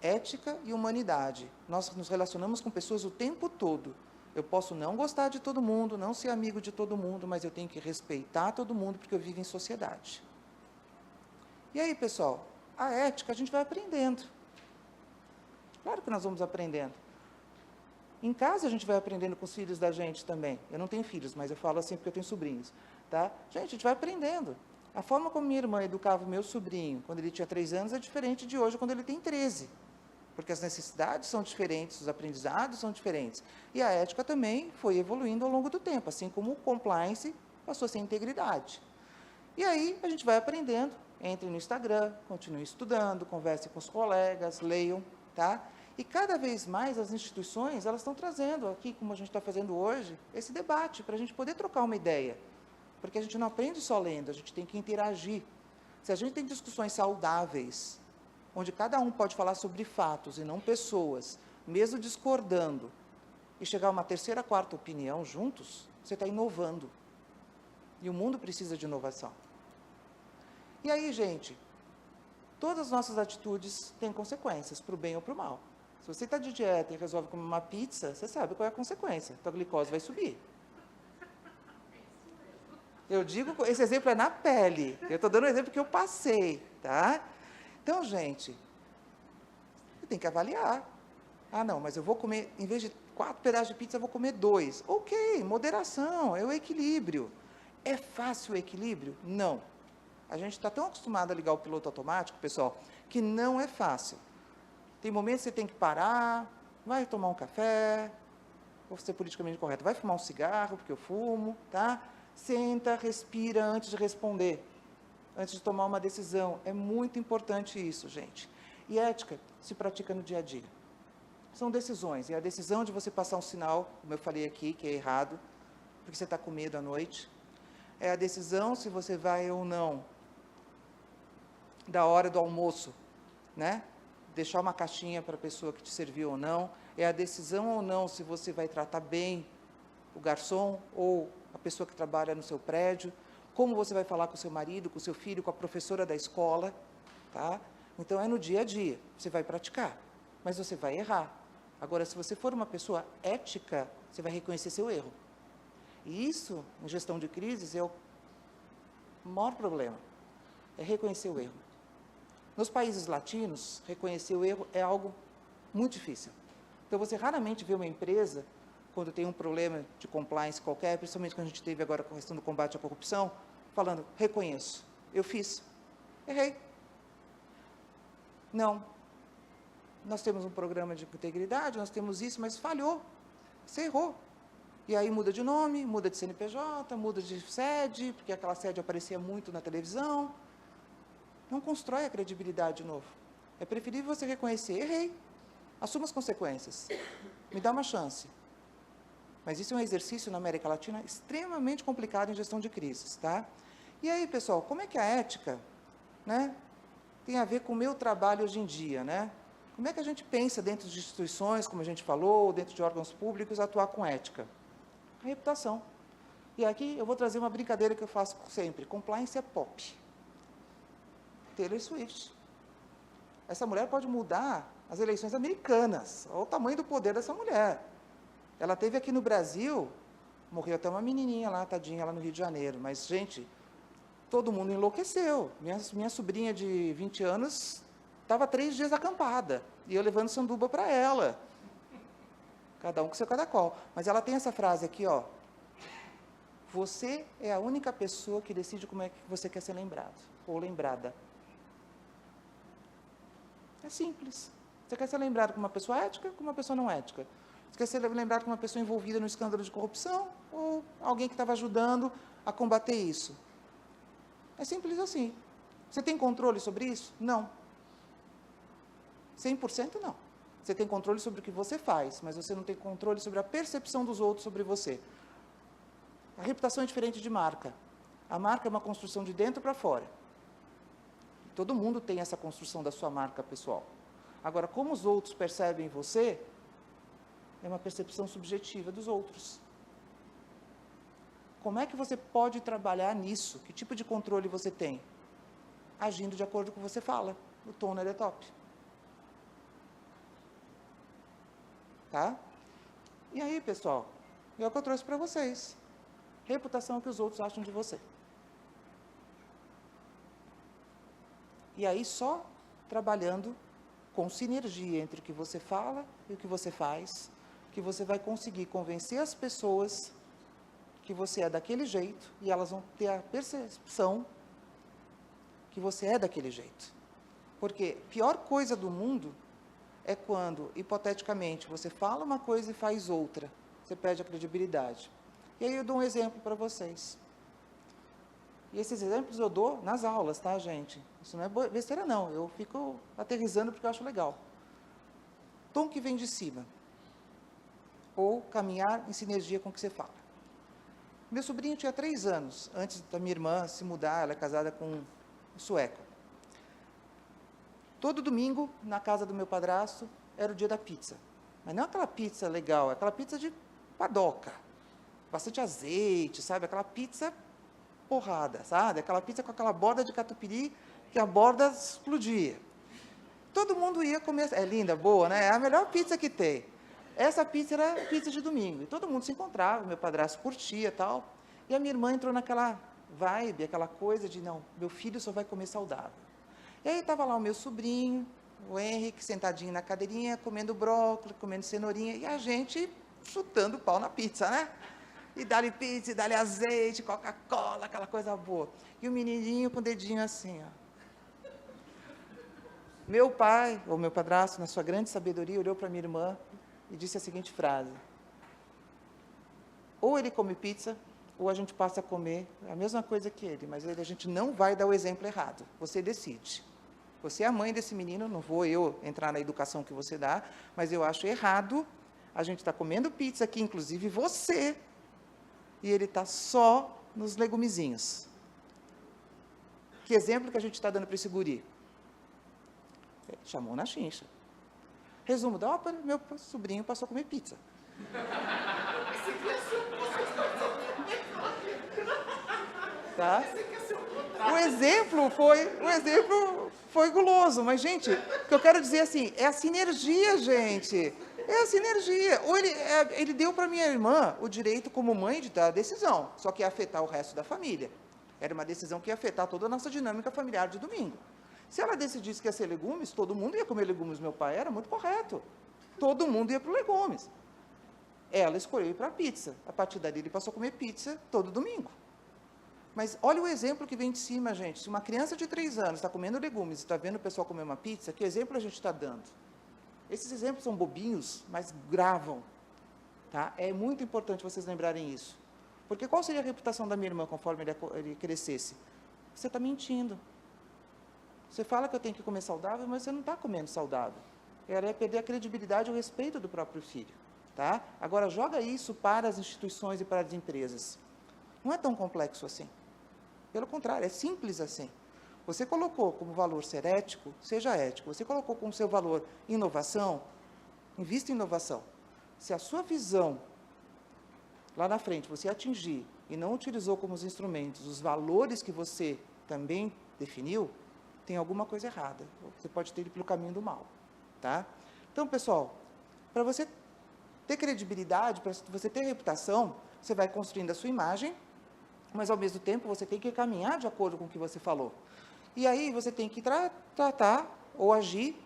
Ética e humanidade. Nós nos relacionamos com pessoas o tempo todo. Eu posso não gostar de todo mundo, não ser amigo de todo mundo, mas eu tenho que respeitar todo mundo, porque eu vivo em sociedade. E aí, pessoal, a ética a gente vai aprendendo. Claro que nós vamos aprendendo. Em casa a gente vai aprendendo com os filhos da gente também. Eu não tenho filhos, mas eu falo assim porque eu tenho sobrinhos. Tá? Gente, a gente vai aprendendo. A forma como minha irmã educava o meu sobrinho quando ele tinha 3 anos é diferente de hoje, quando ele tem 13. porque as necessidades são diferentes, os aprendizados são diferentes. E a ética também foi evoluindo ao longo do tempo, assim como o compliance passou a ser integridade. E aí a gente vai aprendendo, entre no Instagram, continue estudando, converse com os colegas, leiam, tá? E cada vez mais as instituições, elas estão trazendo aqui, como a gente está fazendo hoje, esse debate, para a gente poder trocar uma ideia. Porque a gente não aprende só lendo, a gente tem que interagir. Se a gente tem discussões saudáveis, onde cada um pode falar sobre fatos e não pessoas, mesmo discordando, e chegar a uma terceira, quarta opinião juntos, você está inovando. E o mundo precisa de inovação. E aí, gente, todas as nossas atitudes têm consequências, para o bem ou para o mal. Se você está de dieta e resolve comer uma pizza, você sabe qual é a consequência. Tua glicose vai subir. Eu digo, esse exemplo é na pele. Eu estou dando um exemplo que eu passei, tá? Então, gente, você tem que avaliar. Ah, não, mas eu vou comer, em vez de 4 pedaços de pizza, eu vou comer 2. Ok, moderação, é o equilíbrio. É fácil o equilíbrio? Não. A gente está tão acostumado a ligar o piloto automático, pessoal, que não é fácil. Tem momentos que você tem que parar, vai tomar um café, vou ser politicamente correto, vai fumar um cigarro, porque eu fumo, tá? Senta, respira antes de responder, antes de tomar uma decisão. É muito importante isso, gente. E ética se pratica no dia a dia. São decisões, e a decisão de você passar um sinal, como eu falei aqui, que é errado, porque você está com medo à noite, é a decisão se você vai ou não da hora do almoço, né? Deixar uma caixinha para a pessoa que te serviu ou não, é a decisão ou não se você vai tratar bem o garçom ou a pessoa que trabalha no seu prédio, como você vai falar com o seu marido, com o seu filho, com a professora da escola, tá? Então, é no dia a dia, você vai praticar, mas você vai errar. Agora, se você for uma pessoa ética, você vai reconhecer seu erro. E isso, em gestão de crises, é o maior problema, é reconhecer o erro. Nos países latinos, reconhecer o erro é algo muito difícil. Então, você raramente vê uma empresa, quando tem um problema de compliance qualquer, principalmente quando a gente teve agora com a questão do combate à corrupção, falando, reconheço, eu fiz, errei. Não. Nós temos um programa de integridade, nós temos isso, mas falhou, você errou. E aí muda de nome, muda de CNPJ, muda de sede, porque aquela sede aparecia muito na televisão. Não constrói a credibilidade de novo. É preferível você reconhecer, errei, assuma as consequências, me dá uma chance. Mas isso é um exercício na América Latina extremamente complicado em gestão de crises, tá? E aí, pessoal, como é que a ética, né, tem a ver com o meu trabalho hoje em dia, né? Como é que a gente pensa dentro de instituições, como a gente falou, dentro de órgãos públicos, atuar com ética? A reputação. E aqui eu vou trazer uma brincadeira que eu faço sempre. Compliance é pop. Taylor Swift. Essa mulher pode mudar as eleições americanas. Olha o tamanho do poder dessa mulher. Ela teve aqui no Brasil, morreu até uma menininha lá, tadinha, lá no Rio de Janeiro. Mas, gente, todo mundo enlouqueceu. Minha sobrinha de 20 anos estava 3 dias acampada. E eu levando sanduba para ela. Cada um com seu cada qual. Mas ela tem essa frase aqui, ó. Você é a única pessoa que decide como é que você quer ser lembrado. Ou lembrada. É simples. Você quer ser lembrado como uma pessoa ética ou como uma pessoa não ética? Você quer ser lembrado como uma pessoa envolvida no escândalo de corrupção ou alguém que estava ajudando a combater isso? É simples assim. Você tem controle sobre isso? Não. 100% não. Você tem controle sobre o que você faz, mas você não tem controle sobre a percepção dos outros sobre você. A reputação é diferente de marca. A marca é uma construção de dentro para fora. Todo mundo tem essa construção da sua marca pessoal. Agora, como os outros percebem você, é uma percepção subjetiva dos outros. Como é que você pode trabalhar nisso? Que tipo de controle você tem? Agindo de acordo com o que você fala. O toner é top. Tá? E aí, pessoal, é o que eu trouxe para vocês. Reputação que os outros acham de você. E aí, só trabalhando com sinergia entre o que você fala e o que você faz, que você vai conseguir convencer as pessoas que você é daquele jeito e elas vão ter a percepção que você é daquele jeito. Porque a pior coisa do mundo é quando, hipoteticamente, você fala uma coisa e faz outra. Você perde a credibilidade. E aí eu dou um exemplo para vocês. E esses exemplos eu dou nas aulas, tá, gente? Isso não é besteira, não. Eu fico aterrissando porque eu acho legal. Tom que vem de cima. Ou caminhar em sinergia com o que você fala. Meu sobrinho tinha 3 anos, antes da minha irmã se mudar, ela é casada com um sueco. Todo domingo, na casa do meu padrasto, era o dia da pizza. Mas não aquela pizza legal, aquela pizza de padoca. Bastante azeite, sabe? Aquela pizza porrada, sabe? Aquela pizza com aquela borda de catupiry, que a borda explodia. Todo mundo ia comer, é linda, boa, né? É a melhor pizza que tem. Essa pizza era pizza de domingo, e todo mundo se encontrava, meu padrasto curtia e tal, e a minha irmã entrou naquela vibe, aquela coisa de, não, meu filho só vai comer saudável. E aí estava lá o meu sobrinho, o Henrique, sentadinho na cadeirinha, comendo brócolis, comendo cenourinha, e a gente chutando o pau na pizza, né? E dá-lhe pizza, e dá-lhe azeite, Coca-Cola, aquela coisa boa. E o menininho com o dedinho assim, ó. Meu pai, ou meu padrasto, na sua grande sabedoria, olhou para minha irmã e disse a seguinte frase: ou ele come pizza, ou a gente passa a comer a mesma coisa que ele, mas a gente não vai dar o exemplo errado. Você decide. Você é a mãe desse menino, não vou eu entrar na educação que você dá, mas eu acho errado a gente estar comendo pizza aqui, inclusive você, e ele está só nos legumezinhos. Que exemplo que a gente está dando para esse guri? Chamou na chincha. Resumo da ópera, meu sobrinho passou a comer pizza. Tá? O exemplo foi guloso, mas, gente, o que eu quero dizer assim, é a sinergia, gente. É a sinergia. Ou ele deu para minha irmã o direito, como mãe, de dar a decisão, só que ia afetar o resto da família. Era uma decisão que ia afetar toda a nossa dinâmica familiar de domingo. Se ela decidisse que ia ser legumes, todo mundo ia comer legumes. Meu pai era muito correto. Todo mundo ia para os legumes. Ela escolheu ir para a pizza. A partir dali, ele passou a comer pizza todo domingo. Mas olha o exemplo que vem de cima, gente. Se uma criança de 3 anos está comendo legumes e está vendo o pessoal comer uma pizza, que exemplo a gente está dando? Esses exemplos são bobinhos, mas gravam. Tá? É muito importante vocês lembrarem isso. Porque qual seria a reputação da minha irmã conforme ele crescesse? Você está mentindo. Você fala que eu tenho que comer saudável, mas você não está comendo saudável. Ela ia perder a credibilidade e o respeito do próprio filho. Tá? Agora, joga isso para as instituições e para as empresas. Não é tão complexo assim. Pelo contrário, é simples assim. Você colocou como valor ser ético, seja ético. Você colocou como seu valor inovação, invista em inovação. Se a sua visão, lá na frente, você atingir e não utilizou como os instrumentos os valores que você também definiu, tem alguma coisa errada. Você pode ter ido pelo caminho do mal. Tá? Então, pessoal, para você ter credibilidade, para você ter reputação, você vai construindo a sua imagem, mas, ao mesmo tempo, você tem que caminhar de acordo com o que você falou. E aí, você tem que tratar ou agir,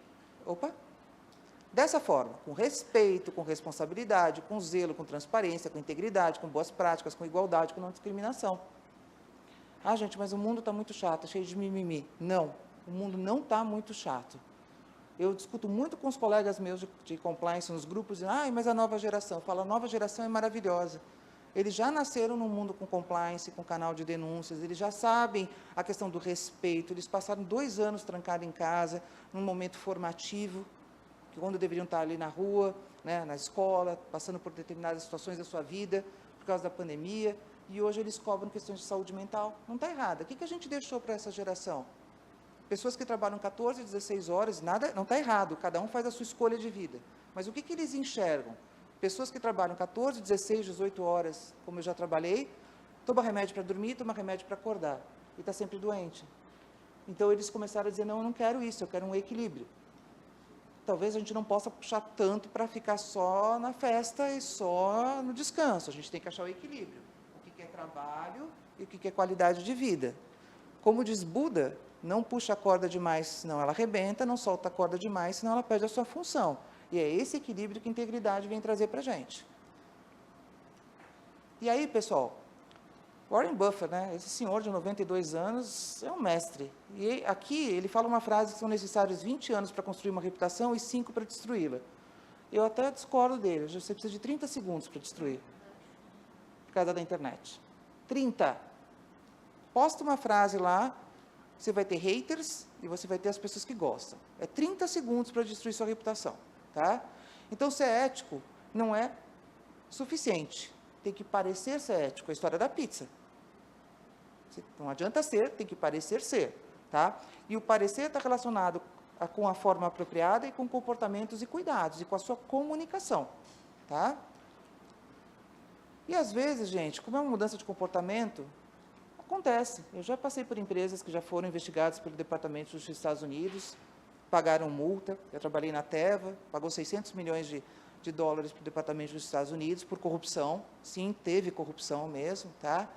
dessa forma, com respeito, com responsabilidade, com zelo, com transparência, com integridade, com boas práticas, com igualdade, com não discriminação. Ah, gente, mas o mundo está muito chato, cheio de mimimi. Não, o mundo não está muito chato. Eu discuto muito com os colegas meus de compliance nos grupos, mas a nova geração. Eu falo, a nova geração é maravilhosa. Eles já nasceram num mundo com compliance, com canal de denúncias, eles já sabem a questão do respeito, eles passaram 2 anos trancados em casa, num momento formativo, que quando deveriam estar ali na rua, né, na escola, passando por determinadas situações da sua vida, por causa da pandemia, e hoje eles cobram questões de saúde mental. Não está errado. O que a gente deixou para essa geração? Pessoas que trabalham 14, 16 horas, nada, não está errado, cada um faz a sua escolha de vida. Mas o que eles enxergam? Pessoas que trabalham 14, 16, 18 horas, como eu já trabalhei, toma remédio para dormir, toma remédio para acordar, e está sempre doente. Então, eles começaram a dizer, não, eu não quero isso, eu quero um equilíbrio. Talvez a gente não possa puxar tanto para ficar só na festa e só no descanso, a gente tem que achar o equilíbrio. O que é trabalho e o que é qualidade de vida. Como diz Buda, não puxa a corda demais, senão ela arrebenta, não solta a corda demais, senão ela perde a sua função. E é esse equilíbrio que a integridade vem trazer para a gente. E aí, pessoal, Warren Buffett, né? Esse senhor de 92 anos é um mestre. E aqui ele fala uma frase que são necessários 20 anos para construir uma reputação e 5 para destruí-la. Eu até discordo dele, você precisa de 30 segundos para destruir, por causa da internet. 30. Posta uma frase lá, você vai ter haters e você vai ter as pessoas que gostam. É 30 segundos para destruir sua reputação, tá? Então, ser ético não é suficiente. Tem que parecer ser ético. A história da pizza. Não adianta ser, tem que parecer ser, tá? E o parecer está relacionado com a forma apropriada e com comportamentos e cuidados, e com a sua comunicação, tá? E, às vezes, gente, como é uma mudança de comportamento, acontece. Eu já passei por empresas que já foram investigadas pelo Departamento dos Estados Unidos, pagaram multa. Eu trabalhei na Teva, pagou 600 milhões de dólares para o Departamento dos Estados Unidos por corrupção. Sim, teve corrupção mesmo, tá?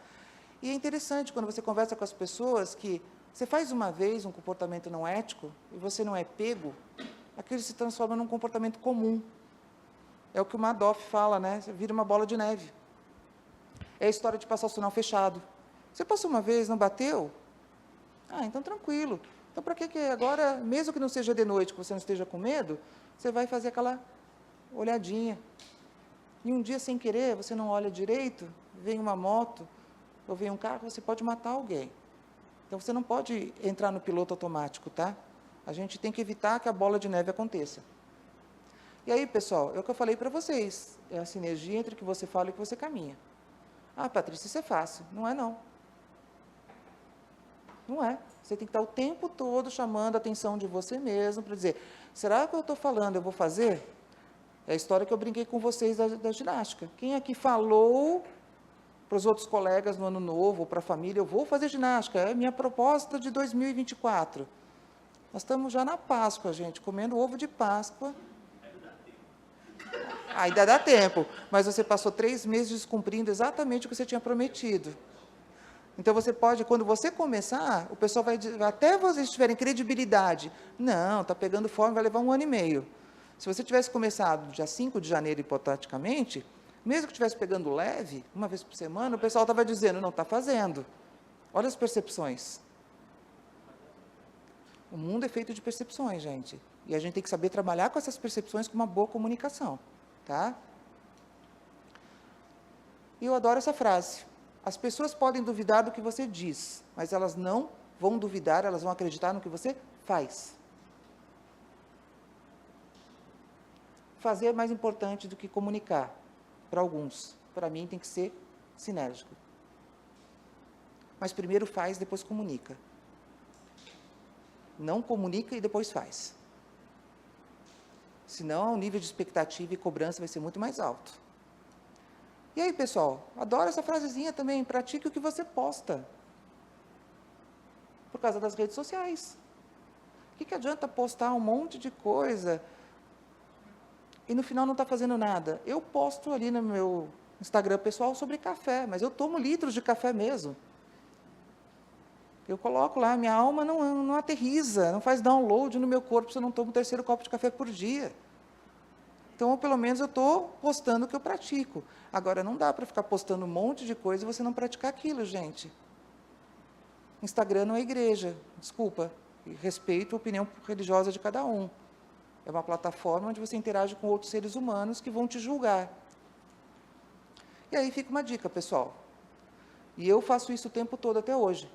E é interessante quando você conversa com as pessoas que você faz uma vez um comportamento não ético e você não é pego, aquilo se transforma num comportamento comum. É o que o Madoff fala, né? Você vira uma bola de neve. É a história de passar o sinal fechado. Você passou uma vez, não bateu? Ah, então tranquilo. Então, para que agora, mesmo que não seja de noite, que você não esteja com medo, você vai fazer aquela olhadinha. E um dia, sem querer, você não olha direito, vem uma moto, ou vem um carro, você pode matar alguém. Então, você não pode entrar no piloto automático, tá? A gente tem que evitar que a bola de neve aconteça. E aí, pessoal, é o que eu falei para vocês, é a sinergia entre o que você fala e o que você caminha. Ah, Patrícia, isso é fácil. Não é, não. Não é. Você tem que estar o tempo todo chamando a atenção de você mesmo para dizer, será que eu estou falando, eu vou fazer? É a história que eu brinquei com vocês da ginástica. Quem aqui falou para os outros colegas no ano novo, ou para a família, eu vou fazer ginástica, é a minha proposta de 2024. Nós estamos já na Páscoa, gente, comendo ovo de Páscoa. Ainda dá tempo, mas você passou 3 meses descumprindo exatamente o que você tinha prometido. Então, você pode, quando você começar, o pessoal vai dizer, até vocês tiverem credibilidade, não, está pegando forma, vai levar 1 ano e meio. Se você tivesse começado dia 5 de janeiro, hipoteticamente, mesmo que estivesse pegando leve, uma vez por semana, o pessoal estava dizendo, não, está fazendo. Olha as percepções. O mundo é feito de percepções, gente. E a gente tem que saber trabalhar com essas percepções com uma boa comunicação, tá? E eu adoro essa frase. As pessoas podem duvidar do que você diz, mas elas não vão duvidar, elas vão acreditar no que você faz. Fazer é mais importante do que comunicar, para alguns. Para mim, tem que ser sinérgico. Mas primeiro faz, depois comunica. Não comunica e depois faz. Senão, o nível de expectativa e cobrança vai ser muito mais alto. E aí, pessoal, adoro essa frasezinha também, pratique o que você posta. Por causa das redes sociais. O que adianta postar um monte de coisa e no final não está fazendo nada? Eu posto ali no meu Instagram pessoal sobre café, mas eu tomo litros de café mesmo. Eu coloco lá, minha alma não aterriza, não faz download no meu corpo se eu não tomo 3º copo de café por dia. Então, pelo menos, eu estou postando o que eu pratico. Agora, não dá para ficar postando um monte de coisa e você não praticar aquilo, gente. Instagram não é igreja, desculpa. E respeito a opinião religiosa de cada um. É uma plataforma onde você interage com outros seres humanos que vão te julgar. E aí fica uma dica, pessoal. E eu faço isso o tempo todo até hoje.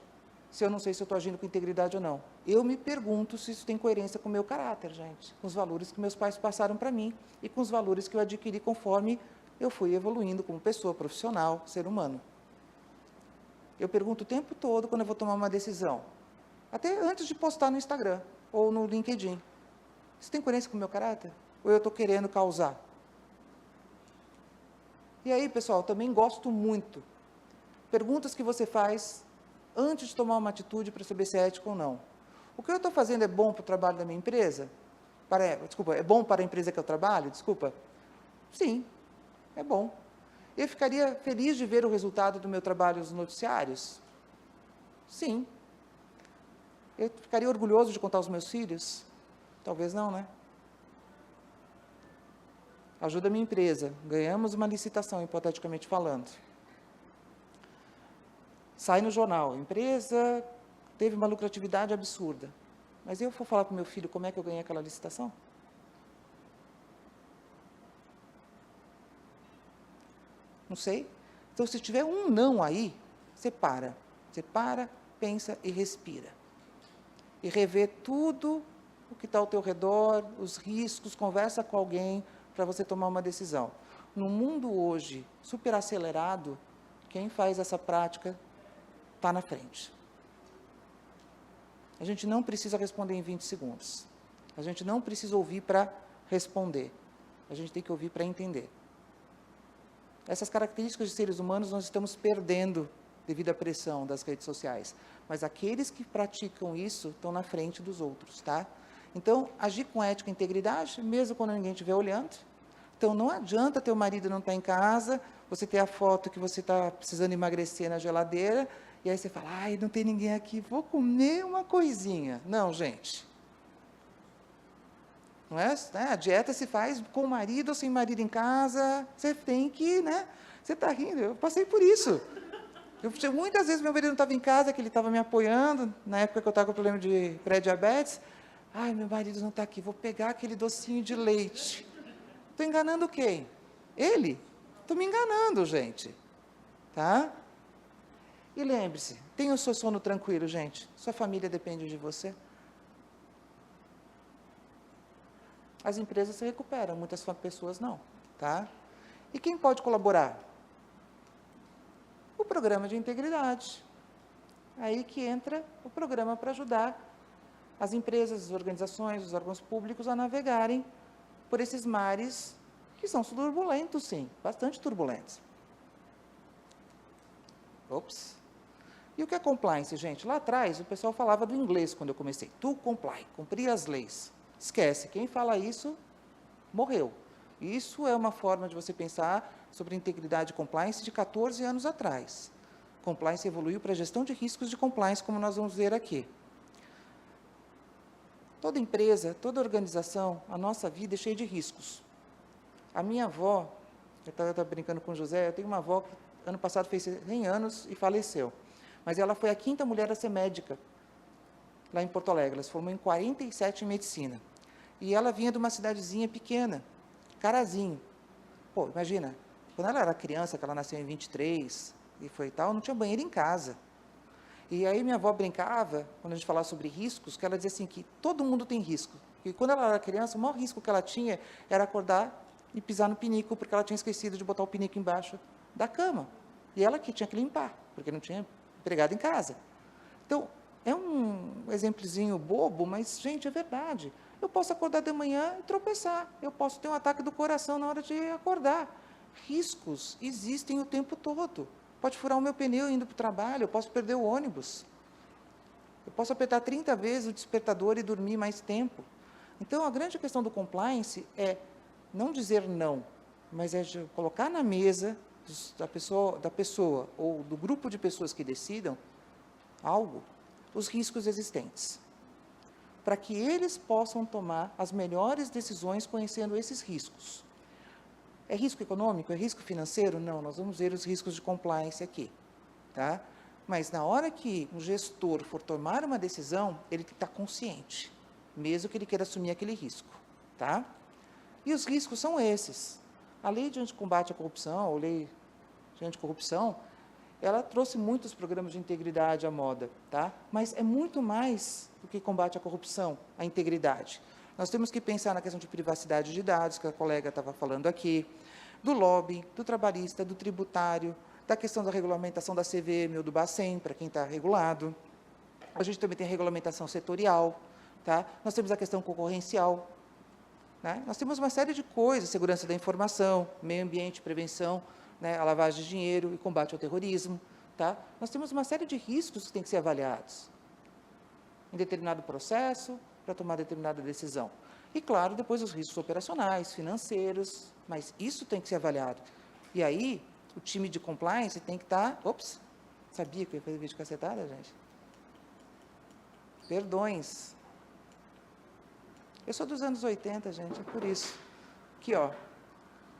Se eu não sei se eu estou agindo com integridade ou não. Eu me pergunto se isso tem coerência com o meu caráter, gente. Com os valores que meus pais passaram para mim e com os valores que eu adquiri conforme eu fui evoluindo como pessoa, profissional, ser humano. Eu pergunto o tempo todo quando eu vou tomar uma decisão. Até antes de postar no Instagram ou no LinkedIn. Isso tem coerência com o meu caráter? Ou eu estou querendo causar? E aí, pessoal, também gosto muito. Perguntas que você faz antes de tomar uma atitude para saber se é ético ou não. O que eu estou fazendo é bom para o trabalho da minha empresa? É bom para a empresa que eu trabalho? Desculpa. Sim, é bom. Eu ficaria feliz de ver o resultado do meu trabalho nos noticiários? Sim. Eu ficaria orgulhoso de contar aos meus filhos? Talvez não, né? Ajuda a minha empresa. Ganhamos uma licitação, hipoteticamente falando. sai no jornal, empresa teve uma lucratividade absurda. Mas eu vou falar para o meu filho como é que eu ganhei aquela licitação? Não sei. Então, se tiver um não aí, você para. Você para, pensa e respira. E revê tudo o que está ao teu redor, os riscos, conversa com alguém para você tomar uma decisão. No mundo hoje super acelerado, quem faz essa prática está na frente. A gente não precisa responder em 20 segundos. A gente não precisa ouvir para responder. A gente tem que ouvir para entender. Essas características de seres humanos nós estamos perdendo devido à pressão das redes sociais. Mas aqueles que praticam isso estão na frente dos outros, tá? Então, agir com ética e integridade, mesmo quando ninguém estiver olhando. Então, não adianta teu marido não estar em casa, você ter a foto que você está precisando emagrecer na geladeira, e aí você fala, ai, não tem ninguém aqui, vou comer uma coisinha. Não, gente. Não é? A dieta se faz com o marido ou sem marido em casa, você tem que, né? Você está rindo, eu passei por isso. Muitas vezes meu marido não estava em casa, que ele estava me apoiando, na época que eu estava com problema de pré-diabetes. Ai, meu marido não está aqui, vou pegar aquele docinho de leite. Estou enganando quem? Ele? Estou me enganando, gente. Tá? E lembre-se, tenha o seu sono tranquilo, gente. Sua família depende de você. As empresas se recuperam, muitas pessoas não. Tá? E quem pode colaborar? O programa de integridade. Aí que entra o programa para ajudar as empresas, as organizações, os órgãos públicos a navegarem por esses mares que são turbulentos, sim, bastante turbulentos. Ops. E o que é compliance, gente? Lá atrás, o pessoal falava do inglês quando eu comecei. To comply, cumprir as leis. Esquece, quem fala isso, morreu. Isso é uma forma de você pensar sobre integridade e compliance de 14 anos atrás. Compliance evoluiu para a gestão de riscos de compliance, como nós vamos ver aqui. Toda empresa, toda organização, a nossa vida é cheia de riscos. A minha avó, eu estava brincando com o José, eu tenho uma avó que ano passado fez 100 anos e faleceu. Mas ela foi a 5ª mulher a ser médica, lá em Porto Alegre. Ela se formou em 47 em medicina. E ela vinha de uma cidadezinha pequena, Carazinho. Pô, imagina, quando ela era criança, que ela nasceu em 23 e foi tal, não tinha banheiro em casa. E aí minha avó brincava, quando a gente falava sobre riscos, que ela dizia assim, que todo mundo tem risco. E quando ela era criança, o maior risco que ela tinha era acordar e pisar no pinico, porque ela tinha esquecido de botar o pinico embaixo da cama. E ela que tinha que limpar, porque não tinha empregado em casa. Então, é um exemplozinho bobo, mas, gente, é verdade. Eu posso acordar de manhã e tropeçar. Eu posso ter um ataque do coração na hora de acordar. Riscos existem o tempo todo. Pode furar o meu pneu indo para o trabalho, eu posso perder o ônibus. Eu posso apertar 30 vezes o despertador e dormir mais tempo. Então, a grande questão do compliance é não dizer não, mas é colocar na mesa da pessoa ou do grupo de pessoas que decidam algo, os riscos existentes, para que eles possam tomar as melhores decisões conhecendo esses riscos. É risco econômico? É risco financeiro? Não, nós vamos ver os riscos de compliance aqui. Tá? Mas na hora que um gestor for tomar uma decisão, ele tem que estar consciente, mesmo que ele queira assumir aquele risco. Tá? E os riscos são esses. A lei de combate à corrupção, ou lei de anticorrupção, ela trouxe muitos programas de integridade à moda, tá? Mas é muito mais do que combate à corrupção, a integridade. Nós temos que pensar na questão de privacidade de dados, que a colega estava falando aqui, do lobby, do trabalhista, do tributário, da questão da regulamentação da CVM ou do Bacen, para quem está regulado. A gente também tem a regulamentação setorial, tá? Nós temos a questão concorrencial, né? Nós temos uma série de coisas, segurança da informação, meio ambiente, prevenção, né, a lavagem de dinheiro e combate ao terrorismo. Tá? Nós temos uma série de riscos que têm que ser avaliados em determinado processo para tomar determinada decisão. E, claro, depois os riscos operacionais, financeiros, mas isso tem que ser avaliado. E aí, o time de compliance tem que estar... Ops, sabia que eu ia fazer vídeo cacetada, gente? Perdões. Eu sou dos anos 80, gente, é por isso. Aqui, ó,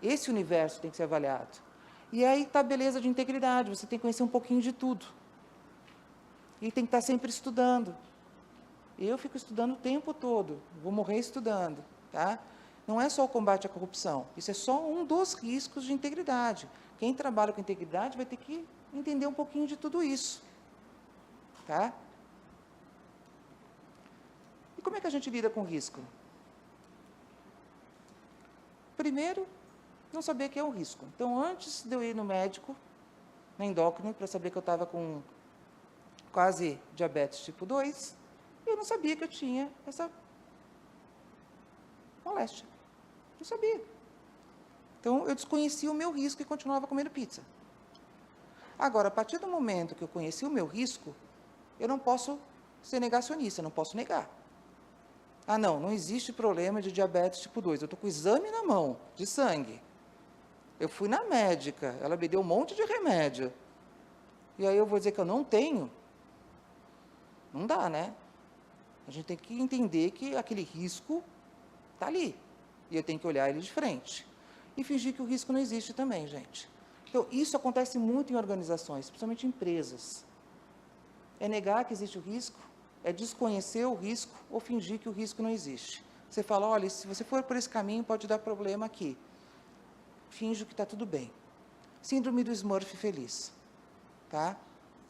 esse universo tem que ser avaliado. E aí está a beleza de integridade, você tem que conhecer um pouquinho de tudo. E tem que estar sempre estudando. Eu fico estudando o tempo todo, vou morrer estudando, tá? Não é só o combate à corrupção, isso é só um dos riscos de integridade. Quem trabalha com integridade vai ter que entender um pouquinho de tudo isso, tá? E como é que a gente lida com risco? Primeiro, não saber que é um risco. Então, antes de eu ir no médico, na endócrino, para saber que eu estava com quase diabetes tipo 2, eu não sabia que eu tinha essa moléstia. Não sabia. Então, eu desconhecia o meu risco e continuava comendo pizza. Agora, a partir do momento que eu conheci o meu risco, eu não posso ser negacionista, eu não posso negar. Ah, não existe problema de diabetes tipo 2. Eu estou com o exame na mão, de sangue. Eu fui na médica, ela me deu um monte de remédio. E aí eu vou dizer que eu não tenho? Não dá, né? A gente tem que entender que aquele risco está ali. E eu tenho que olhar ele de frente. E fingir que o risco não existe também, gente. Então, isso acontece muito em organizações, principalmente em empresas. É negar que existe o risco, é desconhecer o risco ou fingir que o risco não existe. Você fala, olha, se você for por esse caminho, pode dar problema aqui. Finjo que está tudo bem. Síndrome do Smurf feliz. Tá?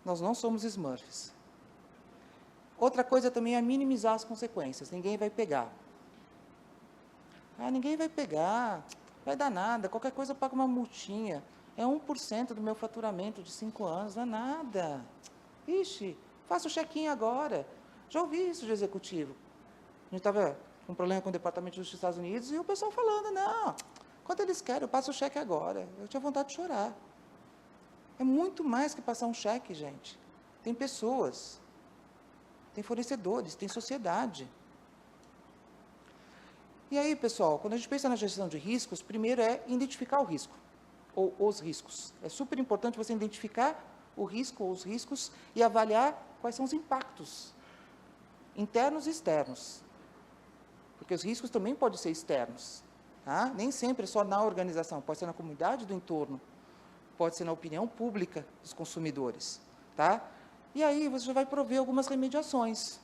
Nós não somos Smurfs. Outra coisa também é minimizar as consequências. Ninguém vai pegar. Ah, ninguém vai pegar, vai dar nada. Qualquer coisa eu pago uma multinha. É 1% do meu faturamento de 5 anos, não é nada. Ixi, faça o check-in agora. Já ouvi isso de executivo. A gente estava com um problema com o Departamento de Justiça dos Estados Unidos e o pessoal falando, não, quanto eles querem, eu passo o cheque agora. Eu tinha vontade de chorar. É muito mais que passar um cheque, gente. Tem pessoas, tem fornecedores, tem sociedade. E aí, pessoal, quando a gente pensa na gestão de riscos, primeiro é identificar o risco, ou os riscos. É super importante você identificar o risco ou os riscos e avaliar quais são os impactos internos e externos. Porque os riscos também podem ser externos. Tá? Nem sempre é só na organização, pode ser na comunidade do entorno, pode ser na opinião pública dos consumidores. Tá? E aí você já vai prover algumas remediações.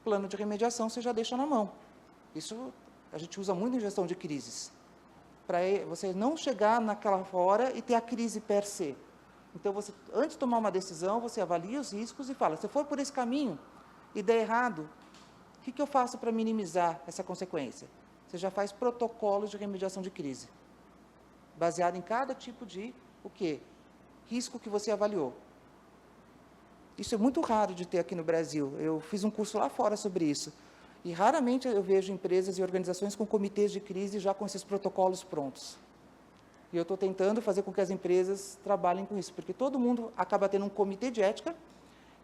Plano de remediação você já deixa na mão. Isso a gente usa muito em gestão de crises. Para você não chegar naquela hora e ter a crise per se. Então, você, antes de tomar uma decisão, você avalia os riscos e fala, se for por esse caminho e der errado, o que eu faço para minimizar essa consequência? Você já faz protocolos de remediação de crise, baseado em cada tipo de, o quê? Risco que você avaliou. Isso é muito raro de ter aqui no Brasil. Eu fiz um curso lá fora sobre isso. E raramente eu vejo empresas e organizações com comitês de crise já com esses protocolos prontos. E eu estou tentando fazer com que as empresas trabalhem com isso, porque todo mundo acaba tendo um comitê de ética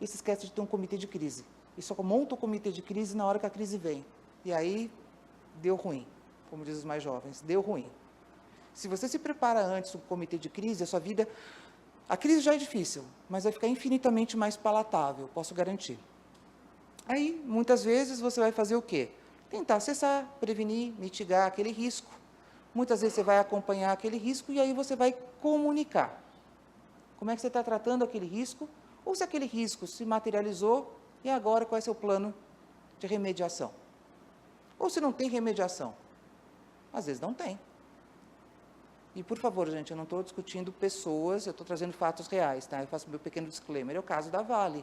e se esquece de ter um comitê de crise. E só monta o comitê de crise na hora que a crise vem. E aí, deu ruim, como dizem os mais jovens, deu ruim. Se você se prepara antes do comitê de crise, a sua vida... A crise já é difícil, mas vai ficar infinitamente mais palatável, posso garantir. Aí, muitas vezes, você vai fazer o quê? Tentar acessar, prevenir, mitigar aquele risco. Muitas vezes você vai acompanhar aquele risco e aí você vai comunicar. Como é que você está tratando aquele risco? Ou se aquele risco se materializou e agora qual é o seu plano de remediação? Ou se não tem remediação? Às vezes não tem. E, por favor, gente, eu não estou discutindo pessoas, eu estou trazendo fatos reais, tá? Eu faço meu pequeno disclaimer. É o caso da Vale.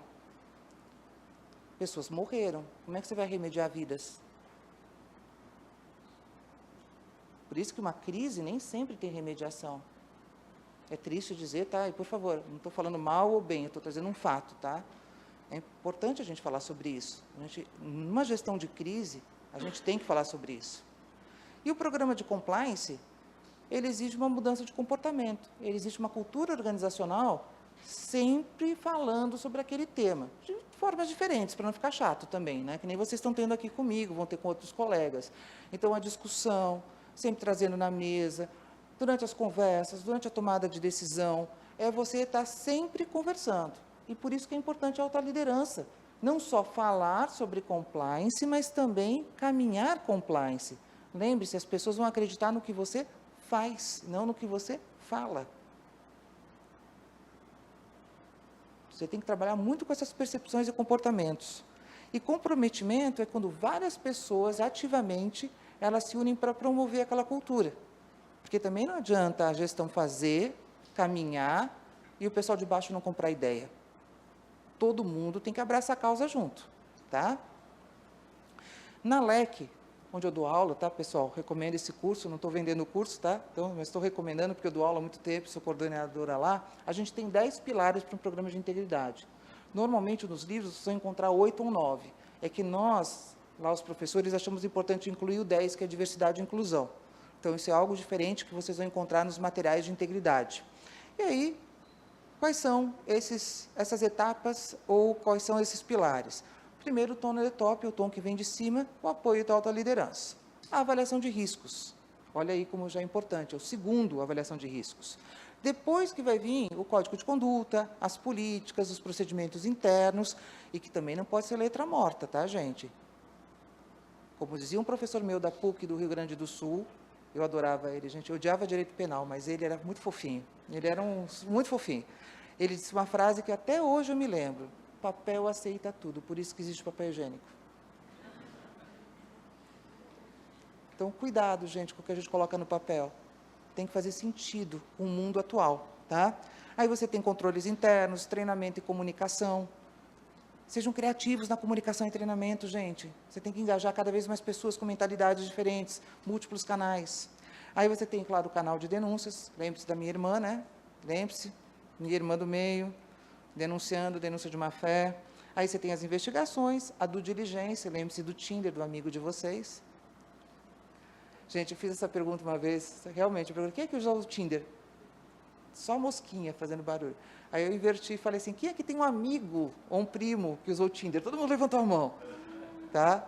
Pessoas morreram. Como é que você vai remediar vidas? Por isso que uma crise nem sempre tem remediação. É triste dizer, tá? E, por favor, não estou falando mal ou bem, eu estou trazendo um fato, tá? É importante a gente falar sobre isso. Numa gestão de crise, a gente tem que falar sobre isso. E o programa de compliance, ele exige uma mudança de comportamento. Ele exige uma cultura organizacional sempre falando sobre aquele tema, de formas diferentes, para não ficar chato também, né? Que nem vocês estão tendo aqui comigo, vão ter com outros colegas. Então, a discussão, sempre trazendo na mesa, durante as conversas, durante a tomada de decisão, é você estar sempre conversando. E por isso que é importante a alta liderança. Não só falar sobre compliance, mas também caminhar compliance. Lembre-se, as pessoas vão acreditar no que você faz, não no que você fala. Você tem que trabalhar muito com essas percepções e comportamentos. E comprometimento é quando várias pessoas, ativamente, elas se unem para promover aquela cultura. Porque também não adianta a gestão fazer, caminhar, e o pessoal de baixo não comprar ideia. Todo mundo tem que abraçar a causa junto, tá? Na LEC, onde eu dou aula, tá, pessoal? Recomendo esse curso, não estou vendendo o curso, tá? Então, mas estou recomendando, porque eu dou aula há muito tempo, sou coordenadora lá. A gente tem 10 pilares para um programa de integridade. Normalmente, nos livros, vocês vão encontrar 8 ou 9. É que nós, lá os professores, achamos importante incluir o 10, que é diversidade e inclusão. Então, isso é algo diferente que vocês vão encontrar nos materiais de integridade. E aí, quais são essas etapas ou quais são esses pilares? Primeiro, o tom no top, o tom que vem de cima, o apoio da alta liderança. A avaliação de riscos. Olha aí como já é importante, é o segundo, a avaliação de riscos. Depois que vai vir o código de conduta, as políticas, os procedimentos internos, e que também não pode ser letra morta, tá, gente? Como dizia um professor meu da PUC do Rio Grande do Sul, eu adorava ele, gente, eu odiava direito penal, mas ele era muito fofinho, ele era muito fofinho. Ele disse uma frase que até hoje eu me lembro: papel aceita tudo, por isso que existe papel higiênico. Então, cuidado, gente, com o que a gente coloca no papel. Tem que fazer sentido com o mundo atual, tá? Aí você tem controles internos, treinamento e comunicação. Sejam criativos na comunicação e treinamento, gente. Você tem que engajar cada vez mais pessoas com mentalidades diferentes, múltiplos canais. Aí você tem, claro, o canal de denúncias. Lembre-se da minha irmã, né? Lembre-se, minha irmã do meio, denunciando, denúncia de má-fé. Aí você tem as investigações, a due diligência, lembre-se do Tinder, do amigo de vocês. Gente, eu fiz essa pergunta uma vez, realmente, eu perguntei: quem é que usa o Tinder? Só mosquinha fazendo barulho. Aí eu inverti e falei assim: quem é que tem um amigo ou um primo que usou o Tinder? Todo mundo levantou a mão. Tá?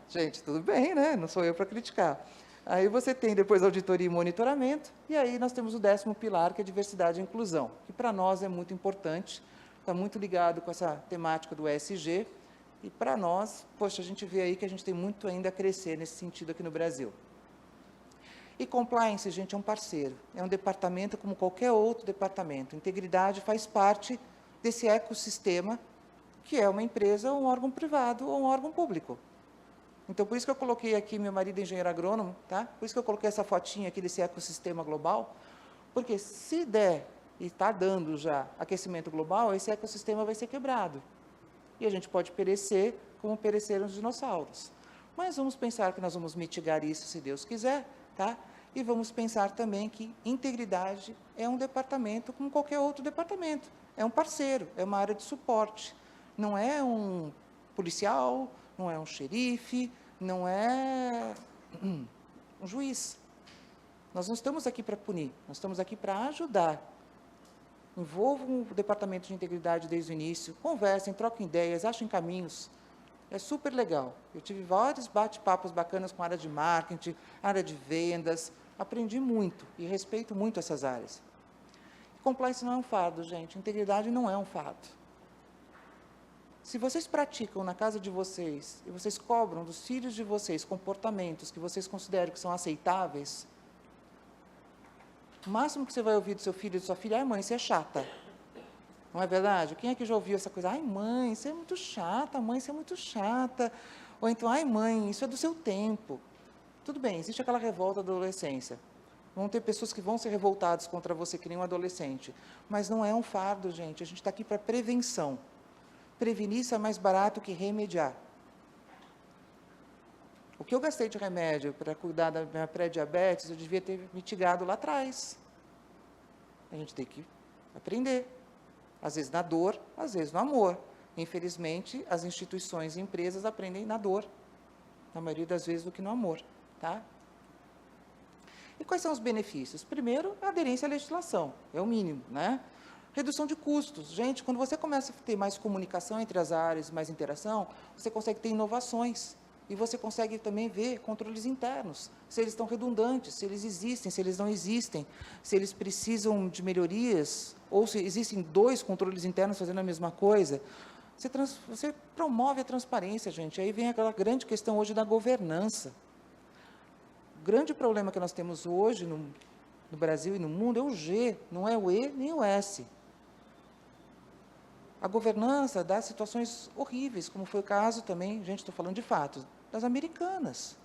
Gente, tudo bem, né? Não sou eu para criticar. Aí você tem depois auditoria e monitoramento, e aí nós temos o 10º pilar, que é diversidade e inclusão, que para nós é muito importante, está muito ligado com essa temática do ESG, e para nós, poxa, a gente vê aí que a gente tem muito ainda a crescer nesse sentido aqui no Brasil. E compliance, gente, é um parceiro, é um departamento como qualquer outro departamento. Integridade faz parte desse ecossistema, que é uma empresa, um órgão privado ou um órgão público. Então, por isso que eu coloquei aqui, meu marido é engenheiro agrônomo, tá? Por isso que eu coloquei essa fotinha aqui desse ecossistema global, porque se der, e está dando já, aquecimento global, esse ecossistema vai ser quebrado. E a gente pode perecer como pereceram os dinossauros. Mas vamos pensar que nós vamos mitigar isso, se Deus quiser, tá? E vamos pensar também que integridade é um departamento como qualquer outro departamento. É um parceiro, é uma área de suporte. Não é um policial, não é um xerife, não é um juiz. Nós não estamos aqui para punir, nós estamos aqui para ajudar. Envolvam o departamento de integridade desde o início, conversem, troquem ideias, achem caminhos. É super legal. Eu tive vários bate-papos bacanas com a área de marketing, área de vendas, aprendi muito e respeito muito essas áreas. Compliance não é um fardo, gente, integridade não é um fardo. Se vocês praticam na casa de vocês, e vocês cobram dos filhos de vocês comportamentos que vocês consideram que são aceitáveis, o máximo que você vai ouvir do seu filho e de sua filha: ai, mãe, você é chata. Não é verdade? Quem é que já ouviu essa coisa? Ai, mãe, você é muito chata, mãe, você é muito chata. Ou então: ai, mãe, isso é do seu tempo. Tudo bem, existe aquela revolta da adolescência. Vão ter pessoas que vão ser revoltadas contra você que nem um adolescente. Mas não é um fardo, gente. A gente está aqui para prevenção. Prevenir isso é mais barato que remediar. O que eu gastei de remédio para cuidar da minha pré-diabetes, eu devia ter mitigado lá atrás. A gente tem que aprender. Às vezes na dor, às vezes no amor. Infelizmente, as instituições e empresas aprendem na dor, na maioria das vezes, do que no amor. Tá? E quais são os benefícios? Primeiro, a aderência à legislação, é o mínimo, né? Redução de custos. Gente, quando você começa a ter mais comunicação entre as áreas, mais interação, você consegue ter inovações. E você consegue também ver controles internos, se eles estão redundantes, se eles existem, se eles não existem, se eles precisam de melhorias, ou se existem 2 controles internos fazendo a mesma coisa. Você promove a transparência, gente. Aí vem aquela grande questão hoje da governança. O grande problema que nós temos hoje no Brasil e no mundo é o G, não é o E nem o S. A governança dá situações horríveis, como foi o caso também, gente, estou falando de fatos, das Americanas.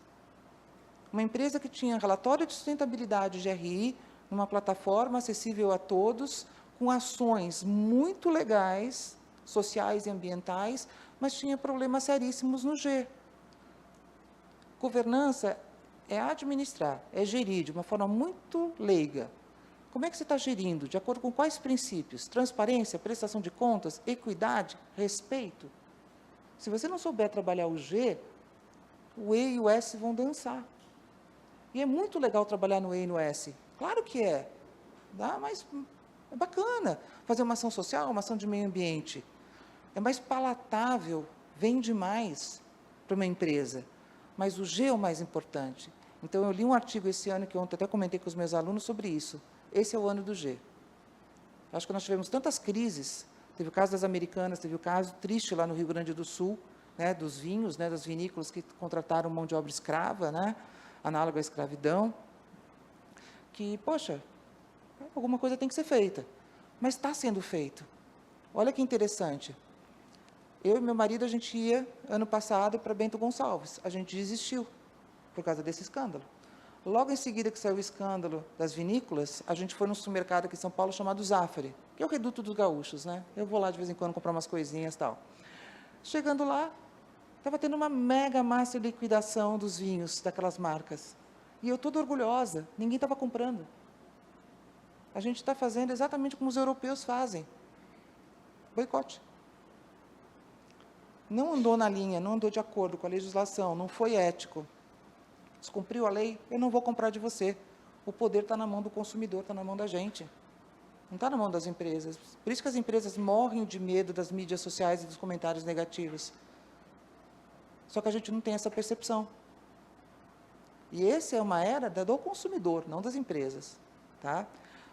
Uma empresa que tinha relatório de sustentabilidade GRI, numa plataforma acessível a todos, com ações muito legais, sociais e ambientais, mas tinha problemas seríssimos no G. Governança é administrar, é gerir de uma forma muito leiga. Como é que você está gerindo? De acordo com quais princípios? Transparência, prestação de contas, equidade, respeito? Se você não souber trabalhar o G, o E e o S vão dançar. E é muito legal trabalhar no E e no S. Claro que é. Mas é bacana fazer uma ação social, uma ação de meio ambiente. É mais palatável, vende mais para uma empresa. Mas o G é o mais importante. Então, eu li um artigo esse ano, que ontem até comentei com os meus alunos sobre isso. Esse é o ano do G. Acho que nós tivemos tantas crises. Teve o caso das Americanas, teve o caso triste lá no Rio Grande do Sul, né, dos vinhos, né, das vinícolas que contrataram mão de obra escrava, né, análoga à escravidão, que, poxa, alguma coisa tem que ser feita. Mas está sendo feito. Olha que interessante. Eu e meu marido, a gente ia, ano passado, para Bento Gonçalves. A gente desistiu, por causa desse escândalo. Logo em seguida que saiu o escândalo das vinícolas, a gente foi num supermercado aqui em São Paulo chamado Zafari, que é o reduto dos gaúchos, né? Eu vou lá de vez em quando comprar umas coisinhas e tal. Chegando lá, estava tendo uma mega massa de liquidação dos vinhos daquelas marcas. E eu toda orgulhosa, ninguém estava comprando. A gente está fazendo exatamente como os europeus fazem. Boicote. Não andou na linha, não andou de acordo com a legislação, não foi ético. Descumpriu a lei, eu não vou comprar de você. O poder está na mão do consumidor, está na mão da gente. Não está na mão das empresas. Por isso que as empresas morrem de medo das mídias sociais e dos comentários negativos. Só que a gente não tem essa percepção. E essa é uma era do consumidor, não das empresas. Tá?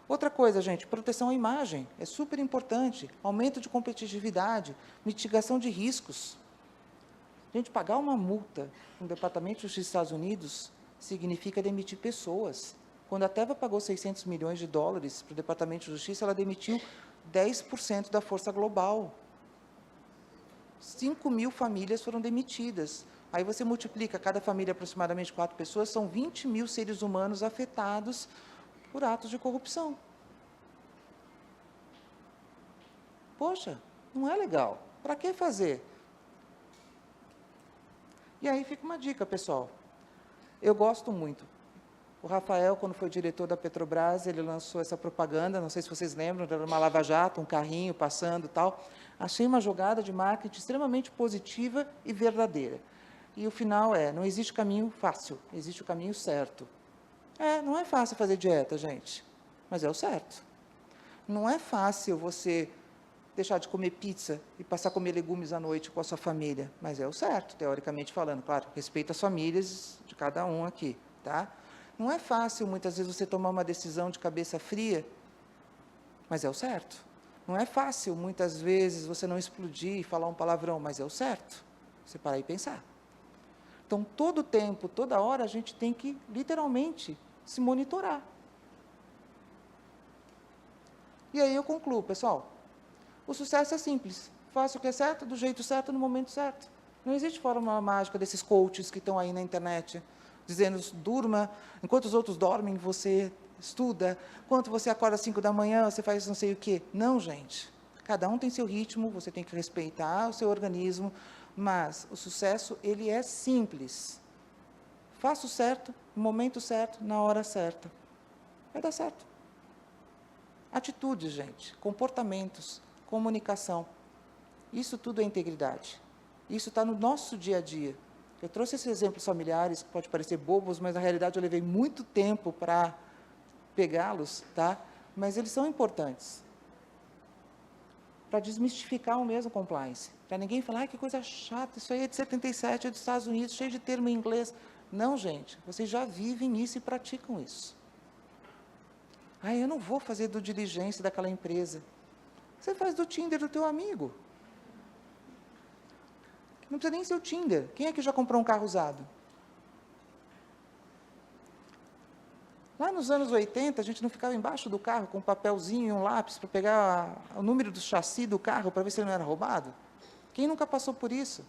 Outra coisa, gente, proteção à imagem. É super importante. Aumento de competitividade, mitigação de riscos. Gente, pagar uma multa no Departamento de Justiça dos Estados Unidos significa demitir pessoas. Quando a Teva pagou 600 milhões de dólares para o Departamento de Justiça, ela demitiu 10% da força global. 5.000 famílias foram demitidas. Aí você multiplica, cada família aproximadamente 4 pessoas, são 20.000 seres humanos afetados por atos de corrupção. Poxa, não é legal. Para que fazer? E aí fica uma dica, pessoal. Eu gosto muito. O Rafael, quando foi diretor da Petrobras, ele lançou essa propaganda, não sei se vocês lembram, era uma lava-jato, um carrinho passando e tal. Achei uma jogada de marketing extremamente positiva e verdadeira. E o final é, não existe caminho fácil, existe o caminho certo. Não é fácil fazer dieta, gente, mas é o certo. Não é fácil você deixar de comer pizza e passar a comer legumes à noite com a sua família, mas é o certo, teoricamente falando. Claro, respeito as famílias de cada um aqui, tá? Não é fácil, muitas vezes, você tomar uma decisão de cabeça fria, mas é o certo. Não é fácil, muitas vezes, você não explodir e falar um palavrão, mas é o certo. Você parar e pensar. Então, todo tempo, toda hora, a gente tem que, literalmente, se monitorar. E aí eu concluo, pessoal. O sucesso é simples. Faça o que é certo, do jeito certo, no momento certo. Não existe fórmula mágica desses coaches que estão aí na internet, dizendo, durma, enquanto os outros dormem, você estuda, enquanto você acorda às 5 da manhã, você faz não sei o quê. Não, gente. Cada um tem seu ritmo, você tem que respeitar o seu organismo, mas o sucesso, ele é simples. Faça o certo, no momento certo, na hora certa. Vai dar certo. Atitudes, gente, comportamentos, comunicação. Isso tudo é integridade. Isso está no nosso dia a dia. Eu trouxe esses exemplos familiares, que pode parecer bobos, mas na realidade eu levei muito tempo para pegá-los, tá? Mas eles são importantes. Para desmistificar o mesmo compliance. Para ninguém falar, que coisa chata, isso aí é de 77, é dos Estados Unidos, cheio de termo em inglês. Não, gente, vocês já vivem isso e praticam isso. Eu não vou fazer do diligência daquela empresa. Você faz do Tinder do teu amigo. Não precisa nem ser o Tinder. Quem é que já comprou um carro usado? Lá nos anos 80, a gente não ficava embaixo do carro com um papelzinho e um lápis para pegar o número do chassi do carro para ver se ele não era roubado? Quem nunca passou por isso?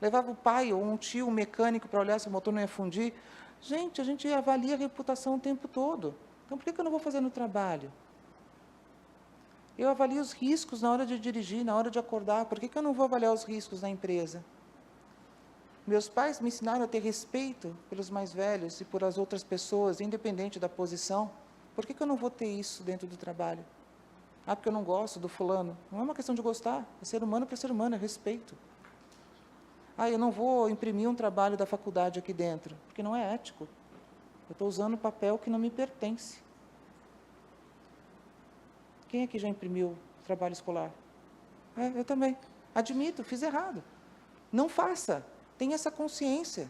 Levava o pai ou um tio, um mecânico, para olhar se o motor não ia fundir. Gente, a gente avalia a reputação o tempo todo. Então, por que eu não vou fazer no trabalho? Eu avalio os riscos na hora de dirigir, na hora de acordar. Por que eu não vou avaliar os riscos na empresa? Meus pais me ensinaram a ter respeito pelos mais velhos e por as outras pessoas, independente da posição. Por que eu não vou ter isso dentro do trabalho? Ah, porque eu não gosto do fulano. Não é uma questão de gostar. É ser humano para ser humano, é respeito. Ah, eu não vou imprimir um trabalho da faculdade aqui dentro, porque não é ético. Eu estou usando papel que não me pertence. Quem aqui já imprimiu trabalho escolar? Eu também. Admito, fiz errado. Não faça. Tenha essa consciência.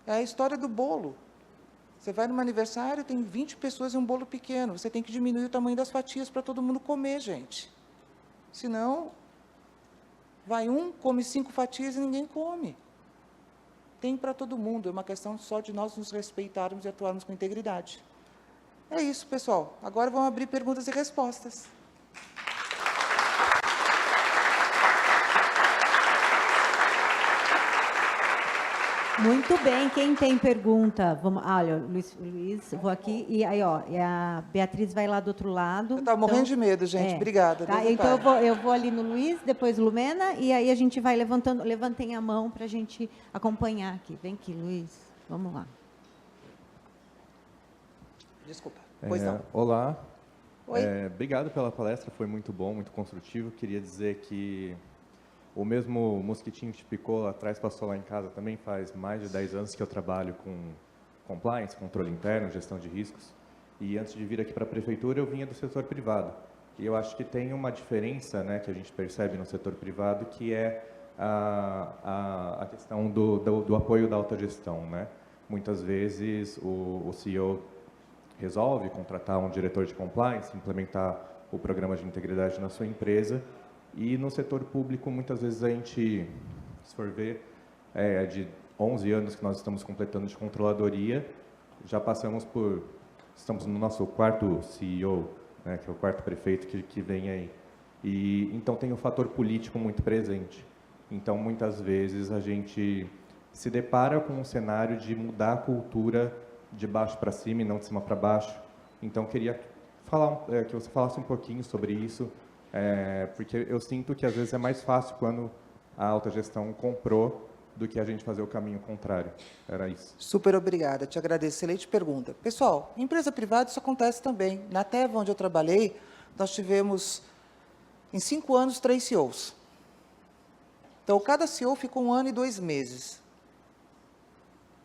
É a história do bolo. Você vai num aniversário, tem 20 pessoas e um bolo pequeno. Você tem que diminuir o tamanho das fatias para todo mundo comer, gente. Senão, vai um, come 5 fatias e ninguém come. Tem para todo mundo. É uma questão só de nós nos respeitarmos e atuarmos com integridade. É isso, pessoal. Agora vamos abrir perguntas e respostas. Muito bem, quem tem pergunta? Vamos, olha, Luiz, vou aqui, e aí, ó, e a Beatriz vai lá do outro lado. Eu estava morrendo de medo, gente. Obrigada. Tá, então eu vou ali no Luiz, depois Lumena, e aí a gente vai levantando, levantem a mão para a gente acompanhar aqui. Vem aqui, Luiz, vamos lá. Desculpa. Pois não. Olá. Oi. Obrigado pela palestra, foi muito bom, muito construtivo. Queria dizer que o mesmo mosquitinho que te picou lá atrás passou lá em casa também. Faz mais de 10 anos que eu trabalho com compliance, controle interno, gestão de riscos. E antes de vir aqui para a prefeitura, eu vinha do setor privado. E eu acho que tem uma diferença, né, que a gente percebe no setor privado, que é a questão do apoio da autogestão, né? Muitas vezes o CEO resolve contratar um diretor de compliance, implementar o programa de integridade na sua empresa. E no setor público, muitas vezes a gente, se for ver, de 11 anos que nós estamos completando de controladoria, já estamos no nosso 4º CEO, né, que é o 4º prefeito que vem aí. E então tem o fator político muito presente. Então, muitas vezes a gente se depara com um cenário de mudar a cultura de baixo para cima e não de cima para baixo. Então, queria que você falasse um pouquinho sobre isso, porque eu sinto que às vezes é mais fácil quando a autogestão comprou do que a gente fazer o caminho contrário. Era isso. Super obrigada, te agradeço. Excelente pergunta. Pessoal, em empresa privada isso acontece também. Na Teva, onde eu trabalhei, nós tivemos, em 5 anos, 3 CEOs. Então, cada CEO ficou 1 ano e 2 meses.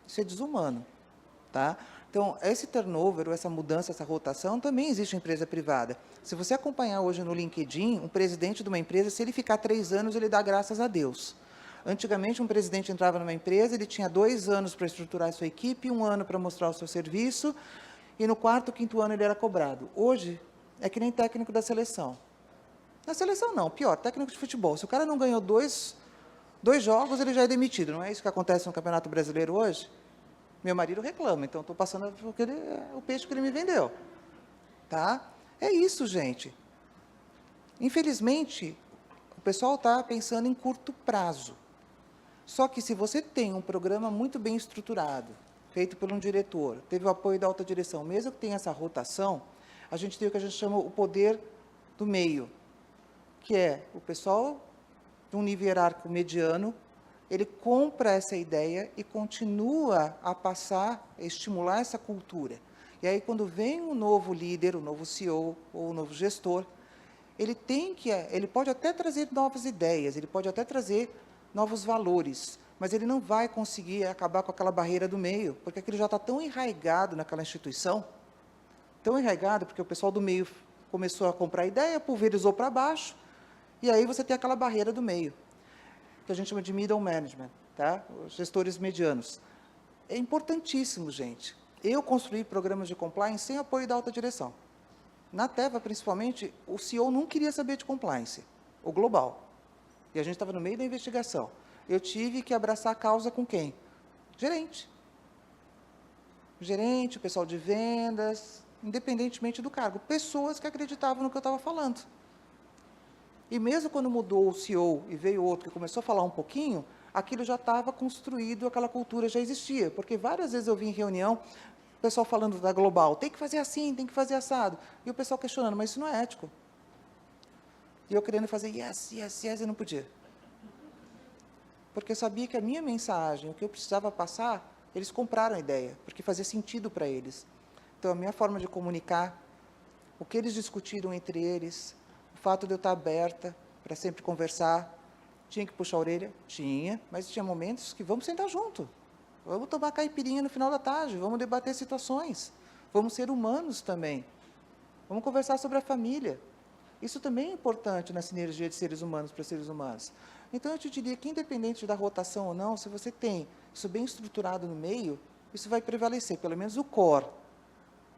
Isso é desumano. Tá? Então, esse turnover, ou essa mudança, essa rotação, também existe em empresa privada. Se você acompanhar hoje no LinkedIn, um presidente de uma empresa, se ele ficar 3 anos, ele dá graças a Deus. Antigamente, um presidente entrava numa empresa, ele tinha 2 anos para estruturar a sua equipe, 1 ano para mostrar o seu serviço, e no 4º, 5º ano ele era cobrado. Hoje, é que nem técnico da seleção. Na seleção não, pior, técnico de futebol. Se o cara não ganhou 2 jogos, ele já é demitido. Não é isso que acontece no Campeonato Brasileiro hoje? Meu marido reclama, então estou passando o peixe que ele me vendeu. Tá? É isso, gente. Infelizmente, o pessoal está pensando em curto prazo. Só que se você tem um programa muito bem estruturado, feito por um diretor, teve o apoio da alta direção, mesmo que tenha essa rotação, a gente tem o que a gente chama o poder do meio, que é o pessoal de um nível hierárquico mediano, ele compra essa ideia e continua a passar, a estimular essa cultura. E aí, quando vem um novo líder, um novo CEO ou um novo gestor, ele pode até trazer novas ideias, ele pode até trazer novos valores, mas ele não vai conseguir acabar com aquela barreira do meio, porque aquilo já está tão enraizado naquela instituição, tão enraizado, porque o pessoal do meio começou a comprar ideia, pulverizou para baixo, e aí você tem aquela barreira do meio, que a gente chama de middle management, tá? Os gestores medianos. É importantíssimo, gente. Eu construí programas de compliance sem apoio da alta direção. Na Teva, principalmente, o CEO não queria saber de compliance, o global. E a gente estava no meio da investigação. Eu tive que abraçar a causa com quem? Gerente. gerente, o pessoal de vendas, independentemente do cargo, pessoas que acreditavam no que eu estava falando. E mesmo quando mudou o CEO e veio outro que começou a falar um pouquinho, aquilo já estava construído, aquela cultura já existia, porque várias vezes eu vi em reunião, o pessoal falando da Global, tem que fazer assim, tem que fazer assado, e o pessoal questionando, mas isso não é ético. E eu querendo fazer yes, yes, yes, e não podia. Porque eu sabia que a minha mensagem, o que eu precisava passar, eles compraram a ideia, porque fazia sentido para eles. Então, a minha forma de comunicar, o que eles discutiram entre eles, o fato de eu estar aberta para sempre conversar, tinha que puxar a orelha? Tinha, mas tinha momentos que vamos sentar junto, vamos tomar caipirinha no final da tarde, vamos debater situações, vamos ser humanos também, vamos conversar sobre a família. Isso também é importante na sinergia de seres humanos para seres humanos. Então, eu te diria que, independente da rotação ou não, se você tem isso bem estruturado no meio, isso vai prevalecer, pelo menos o core,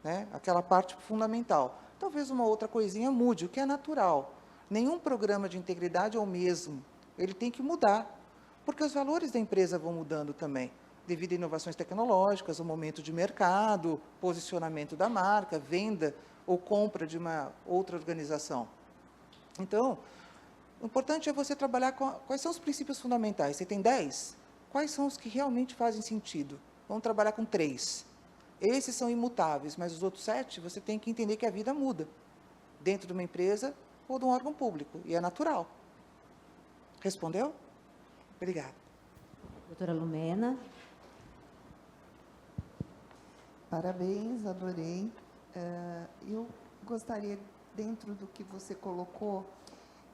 né? Aquela parte fundamental. Talvez uma outra coisinha mude, o que é natural. Nenhum programa de integridade é o mesmo. Ele tem que mudar, porque os valores da empresa vão mudando também, devido a inovações tecnológicas, o momento de mercado, posicionamento da marca, venda ou compra de uma outra organização. Então, o importante é você trabalhar com quais são os princípios fundamentais. Você tem 10? Quais são os que realmente fazem sentido? Vamos trabalhar com 3. Esses são imutáveis, mas os outros 7, você tem que entender que a vida muda, dentro de uma empresa ou de um órgão público, e é natural. Respondeu? Obrigada. Doutora Lumena. Parabéns, adorei. Eu gostaria, dentro do que você colocou,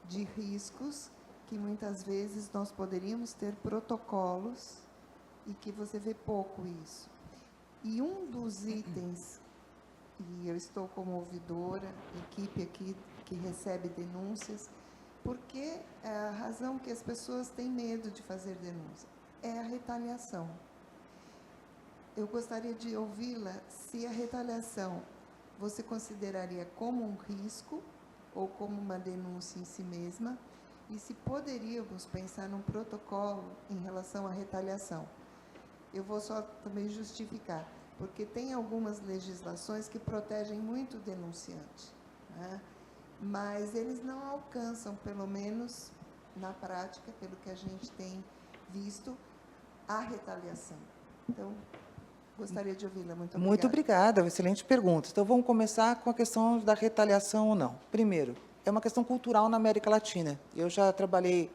de riscos, que muitas vezes nós poderíamos ter protocolos e que você vê pouco isso. E um dos itens, e eu estou como ouvidora, equipe aqui que recebe denúncias, porque a razão que as pessoas têm medo de fazer denúncia é a retaliação. Eu gostaria de ouvi-la se a retaliação você consideraria como um risco ou como uma denúncia em si mesma, e se poderíamos pensar num protocolo em relação à retaliação. Eu vou só também justificar, porque tem algumas legislações que protegem muito o denunciante, né? Mas eles não alcançam, pelo menos na prática, pelo que a gente tem visto, a retaliação. Então, gostaria de ouvi-la. Muito obrigada. Muito obrigada, excelente pergunta. Então, vamos começar com a questão da retaliação ou não. Primeiro, é uma questão cultural na América Latina. Eu já trabalhei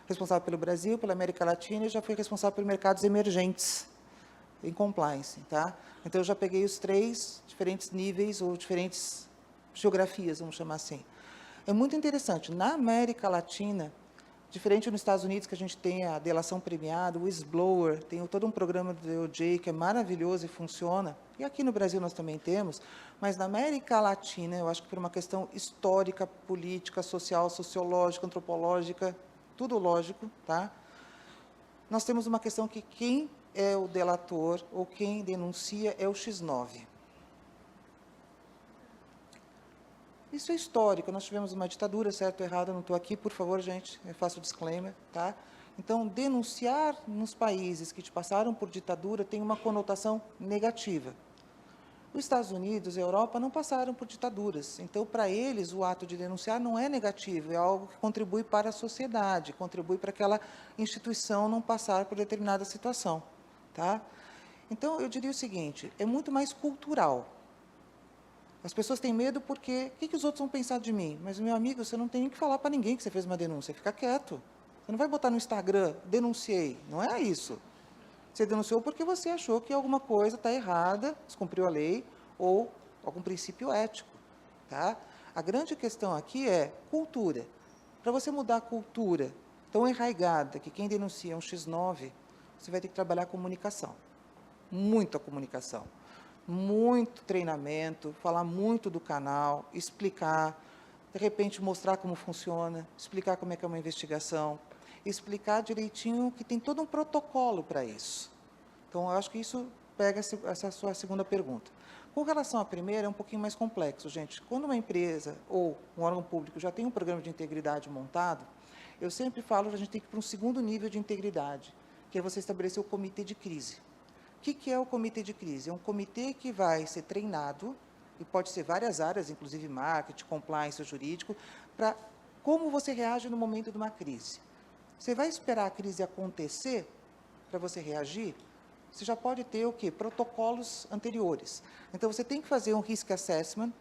responsável pelo Brasil, pela América Latina, e já fui responsável por mercados emergentes em compliance, tá? Então, eu já peguei os 3 diferentes níveis ou diferentes geografias, vamos chamar assim. É muito interessante. Na América Latina, diferente nos Estados Unidos, que a gente tem a delação premiada, o whistleblower, tem todo um programa do DOJ que é maravilhoso e funciona, e aqui no Brasil nós também temos, mas na América Latina, eu acho que por uma questão histórica, política, social, sociológica, antropológica, tudo lógico, tá? Nós temos uma questão que quem é o delator ou quem denuncia é o X9. Isso é histórico, nós tivemos uma ditadura, certo ou errado, não estou aqui, por favor, gente, eu faço o disclaimer, tá? Então, denunciar nos países que te passaram por ditadura tem uma conotação negativa. Os Estados Unidos e a Europa não passaram por ditaduras, então, para eles, o ato de denunciar não é negativo, é algo que contribui para a sociedade, contribui para aquela instituição não passar por determinada situação, tá? Então, eu diria o seguinte, é muito mais cultural. As pessoas têm medo porque, o que os outros vão pensar de mim? Mas, meu amigo, você não tem que falar para ninguém que você fez uma denúncia, fica quieto. Você não vai botar no Instagram, denunciei, não é isso. Você denunciou porque você achou que alguma coisa está errada, descumpriu a lei, ou algum princípio ético, tá? A grande questão aqui é cultura. Para você mudar a cultura tão enraizada que quem denuncia é um X9, você vai ter que trabalhar a comunicação, muita comunicação. Muito treinamento, falar muito do canal, explicar, de repente mostrar como funciona, explicar como é que é uma investigação, explicar direitinho que tem todo um protocolo para isso. Então, eu acho que isso pega essa sua segunda pergunta. Com relação à primeira, é um pouquinho mais complexo, gente. Quando uma empresa ou um órgão público já tem um programa de integridade montado, eu sempre falo que a gente tem que ir para um segundo nível de integridade, que é você estabelecer o comitê de crise, que é o comitê de crise? É um comitê que vai ser treinado, e pode ser várias áreas, inclusive marketing, compliance, jurídico, para como você reage no momento de uma crise. Você vai esperar a crise acontecer para você reagir? Você já pode ter o quê? Protocolos anteriores. Então, você tem que fazer um risk assessment,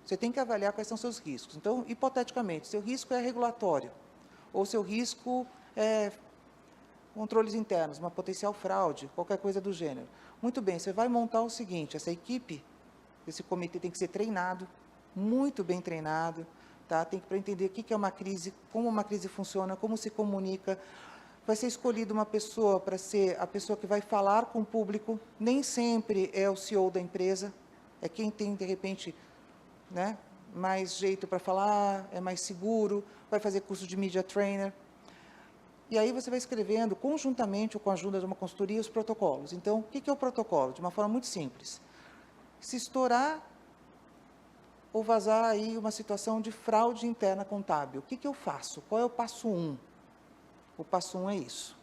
você tem que avaliar quais são seus riscos. Então, hipoteticamente, seu risco é regulatório, ou seu risco é controles internos, uma potencial fraude, qualquer coisa do gênero. Muito bem, você vai montar o seguinte, essa equipe, esse comitê tem que ser treinado, muito bem treinado, tá? Tem que para entender o que é uma crise, como uma crise funciona, como se comunica. Vai ser escolhida uma pessoa para ser a pessoa que vai falar com o público, nem sempre é o CEO da empresa, é quem tem, de repente, né, mais jeito para falar, é mais seguro, vai fazer curso de media trainer. E aí você vai escrevendo, conjuntamente ou com a ajuda de uma consultoria, os protocolos. Então, o que é o protocolo? De uma forma muito simples. Se estourar ou vazar aí uma situação de fraude interna contábil, o que eu faço? Qual é o passo 1? O passo 1 é isso.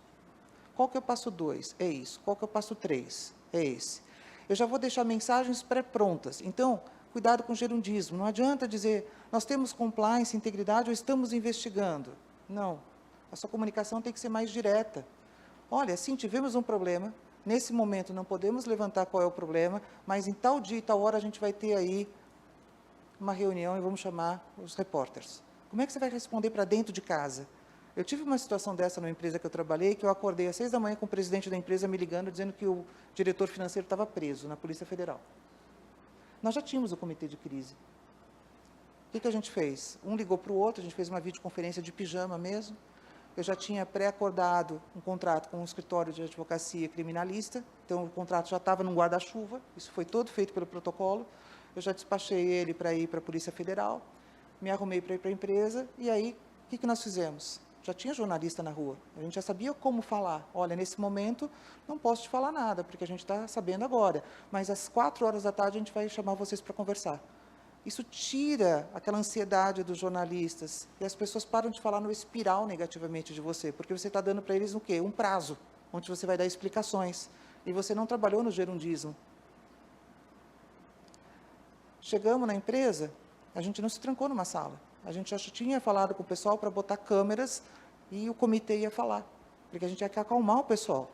Qual que é o passo 2? É isso. Qual que é o passo 3? É esse. Eu já vou deixar mensagens pré-prontas. Então, cuidado com o gerundismo. Não adianta dizer, nós temos compliance, integridade ou estamos investigando. Não. A sua comunicação tem que ser mais direta. Olha, sim, tivemos um problema. Nesse momento não podemos levantar qual é o problema, mas em tal dia e tal hora a gente vai ter aí uma reunião e vamos chamar os repórteres. Como é que você vai responder para dentro de casa? Eu tive uma situação dessa numa empresa que eu trabalhei, que eu acordei às 6 da manhã com o presidente da empresa me ligando, dizendo que o diretor financeiro estava preso na Polícia Federal. Nós já tínhamos o comitê de crise. O que a gente fez? Um ligou para o outro, a gente fez uma videoconferência de pijama mesmo. Eu já tinha pré-acordado um contrato com um escritório de advocacia criminalista, então o contrato já estava num guarda-chuva, isso foi todo feito pelo protocolo. Eu já despachei ele para ir para a Polícia Federal, me arrumei para ir para a empresa, e aí, o que nós fizemos? Já tinha jornalista na rua, a gente já sabia como falar. Olha, nesse momento, não posso te falar nada, porque a gente está sabendo agora, mas às 4 horas da tarde a gente vai chamar vocês para conversar. Isso tira aquela ansiedade dos jornalistas, e as pessoas param de falar no espiral negativamente de você, porque você está dando para eles o quê? Um prazo, onde você vai dar explicações, e você não trabalhou no gerundismo. Chegamos na empresa, a gente não se trancou numa sala, a gente já tinha falado com o pessoal para botar câmeras, e o comitê ia falar, porque a gente ia acalmar o pessoal.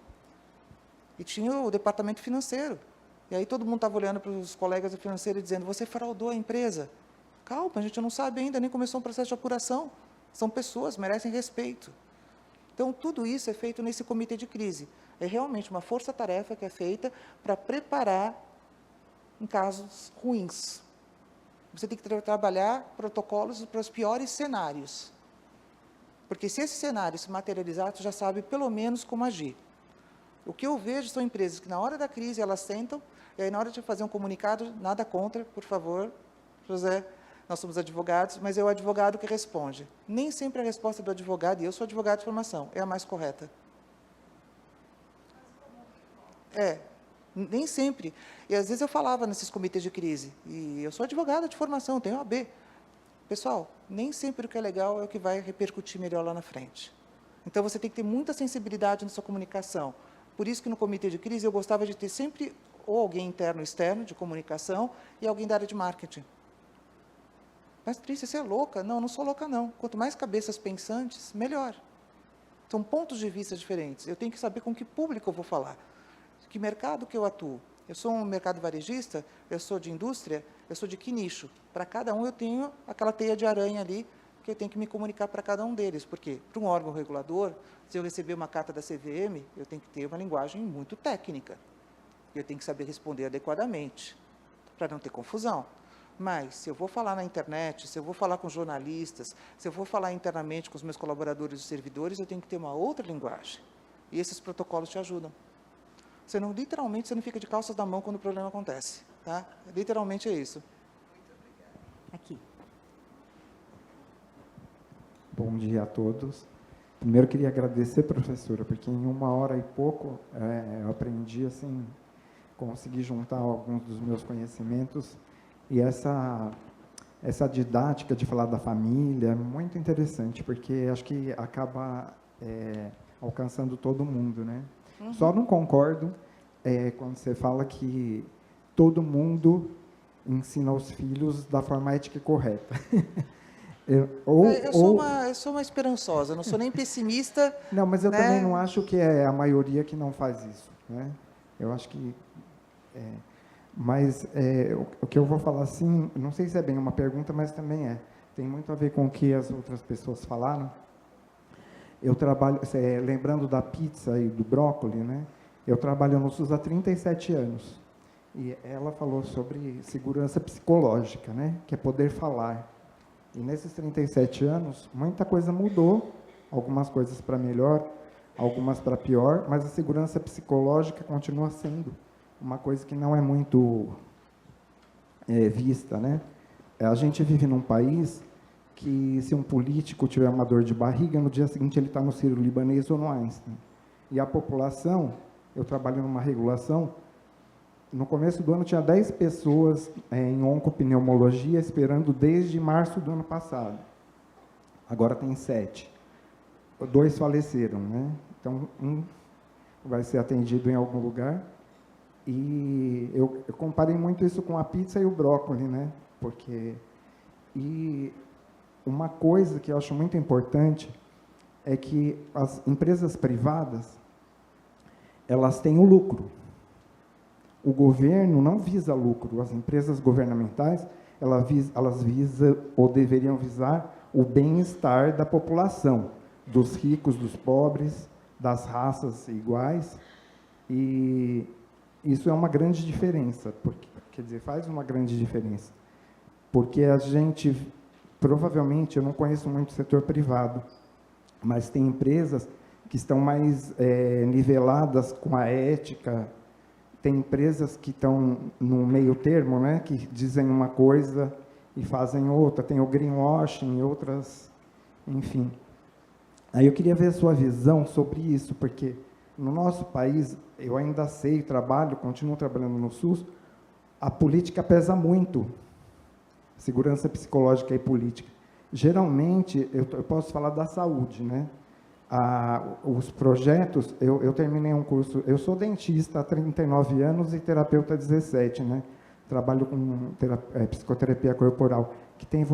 E tinha o departamento financeiro. E aí todo mundo estava olhando para os colegas do financeiro e dizendo, você fraudou a empresa. Calma, a gente não sabe ainda, nem começou um processo de apuração. São pessoas, merecem respeito. Então, tudo isso é feito nesse comitê de crise. É realmente uma força-tarefa que é feita para preparar em casos ruins. Você tem que trabalhar protocolos para os piores cenários. Porque se esse cenário se materializar, você já sabe pelo menos como agir. O que eu vejo são empresas que, na hora da crise, elas sentam, e aí, na hora de fazer um comunicado, nada contra, por favor, José, nós somos advogados, mas é o advogado que responde. Nem sempre a resposta do advogado, e eu sou advogado de formação, é a mais correta. Nem sempre. E, às vezes, eu falava nesses comitês de crise, e eu sou advogada de formação, tenho OAB. Pessoal, nem sempre o que é legal é o que vai repercutir melhor lá na frente. Então, você tem que ter muita sensibilidade na sua comunicação. Por isso que no comitê de crise eu gostava de ter sempre ou alguém interno ou externo de comunicação e alguém da área de marketing. Mas, Trícia, você é louca? Não, não sou louca, não. Quanto mais cabeças pensantes, melhor. São pontos de vista diferentes. Eu tenho que saber com que público eu vou falar. Que mercado que eu atuo? Eu sou um mercado varejista, eu sou de indústria, eu sou de que nicho? Para cada um eu tenho aquela teia de aranha ali, que eu tenho que me comunicar para cada um deles. Por quê? Para um órgão regulador, se eu receber uma carta da CVM, eu tenho que ter uma linguagem muito técnica. Eu tenho que saber responder adequadamente, para não ter confusão. Mas, se eu vou falar na internet, se eu vou falar com jornalistas, se eu vou falar internamente com os meus colaboradores e servidores, eu tenho que ter uma outra linguagem. E esses protocolos te ajudam. Você não, literalmente, você não fica de calças na mão quando o problema acontece. Tá? Literalmente é isso. Aqui. Bom dia a todos. Primeiro, queria agradecer, professora, porque em 1 hora e pouco eu aprendi, assim, consegui juntar alguns dos meus conhecimentos e essa didática de falar da família é muito interessante, porque acho que acaba alcançando todo mundo, né? Uhum. Só não concordo quando você fala que todo mundo ensina aos filhos da forma ética e correta. Eu sou uma esperançosa, não sou nem pessimista. Não, mas eu né? também não acho que é a maioria que não faz isso, né? Eu acho que... mas o que eu vou falar assim, não sei se é bem uma pergunta, mas também tem muito a ver com o que as outras pessoas falaram. Eu trabalho, lembrando da pizza e do brócolis, né? Eu trabalho no SUS há 37 anos. E ela falou sobre segurança psicológica, né? Que é poder falar. E nesses 37 anos, muita coisa mudou, algumas coisas para melhor, algumas para pior, mas a segurança psicológica continua sendo uma coisa que não é muito vista, né? A gente vive num país que, se um político tiver uma dor de barriga, no dia seguinte ele está no Sírio-Libanês ou no Einstein. E a população, eu trabalho numa regulação, no começo do ano tinha 10 pessoas em oncopneumologia esperando desde março do ano passado. Agora tem 7. 2 faleceram, né? Então, um vai ser atendido em algum lugar. E eu comparei muito isso com a pizza e o brócolis, né? E uma coisa que eu acho muito importante é que as empresas privadas, elas têm o lucro. O governo não visa lucro. As empresas governamentais, elas visam ou deveriam visar o bem-estar da população, dos ricos, dos pobres, das raças iguais. E isso é uma grande diferença, porque, quer dizer, faz uma grande diferença. Porque a gente, provavelmente, eu não conheço muito o setor privado, mas tem empresas que estão mais niveladas com a ética. Tem empresas que estão no meio termo, né, que dizem uma coisa e fazem outra. Tem o greenwashing e outras, enfim. Aí eu queria ver a sua visão sobre isso, porque no nosso país, eu ainda sei, continuo trabalhando no SUS, a política pesa muito. Segurança psicológica e política. Geralmente, eu posso falar da saúde, né? Os projetos, eu terminei um curso, eu sou dentista há 39 anos e terapeuta há 17, né? Trabalho com psicoterapia corporal, que tem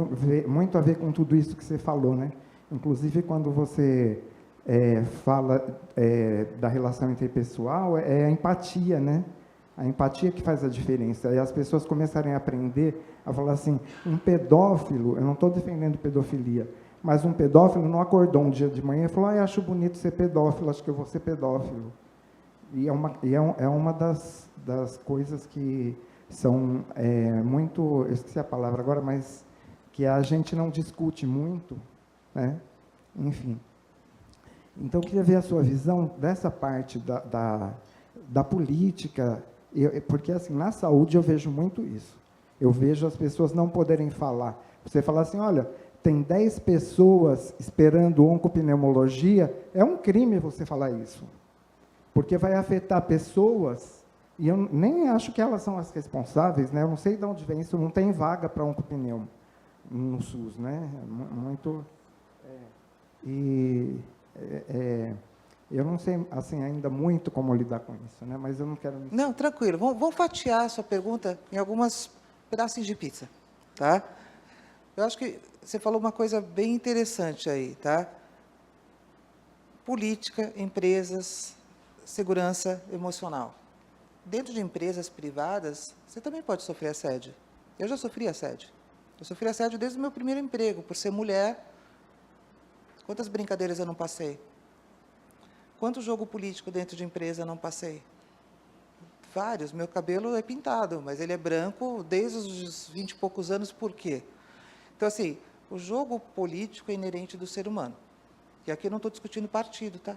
muito a ver com tudo isso que você falou, né? Inclusive, quando você fala da relação interpessoal, é a empatia, né? A empatia que faz a diferença. E as pessoas começarem a aprender a falar assim, um pedófilo, eu não estou defendendo pedofilia, mas um pedófilo não acordou um dia de manhã e falou, acho bonito ser pedófilo, acho que eu vou ser pedófilo. E é uma das coisas que são muito, eu esqueci a palavra agora, mas que a gente não discute muito, né? Enfim. Então, eu queria ver a sua visão dessa parte da política, porque, assim, na saúde eu vejo muito isso. Eu vejo as pessoas não poderem falar. Você fala assim, olha, tem 10 pessoas esperando oncopneumologia, é um crime você falar isso. Porque vai afetar pessoas, e eu nem acho que elas são as responsáveis, né? Eu não sei de onde vem isso, não tem vaga para oncopneumo no SUS, né? Muito... eu não sei assim, ainda muito como lidar com isso, né? Mas eu não quero... Não, tranquilo. Vamos fatiar a sua pergunta em algumas pedacinhos de pizza, tá? Eu acho que você falou uma coisa bem interessante aí, tá? Política, empresas, segurança emocional. Dentro de empresas privadas, você também pode sofrer assédio. Eu já sofri assédio. Eu sofri assédio desde o meu primeiro emprego, por ser mulher. Quantas brincadeiras eu não passei? Quanto jogo político dentro de empresa eu não passei? Vários. Meu cabelo é pintado, mas ele é branco desde os 20 e poucos anos. Por quê? Então, assim, o jogo político é inerente do ser humano. E aqui eu não estou discutindo partido, tá?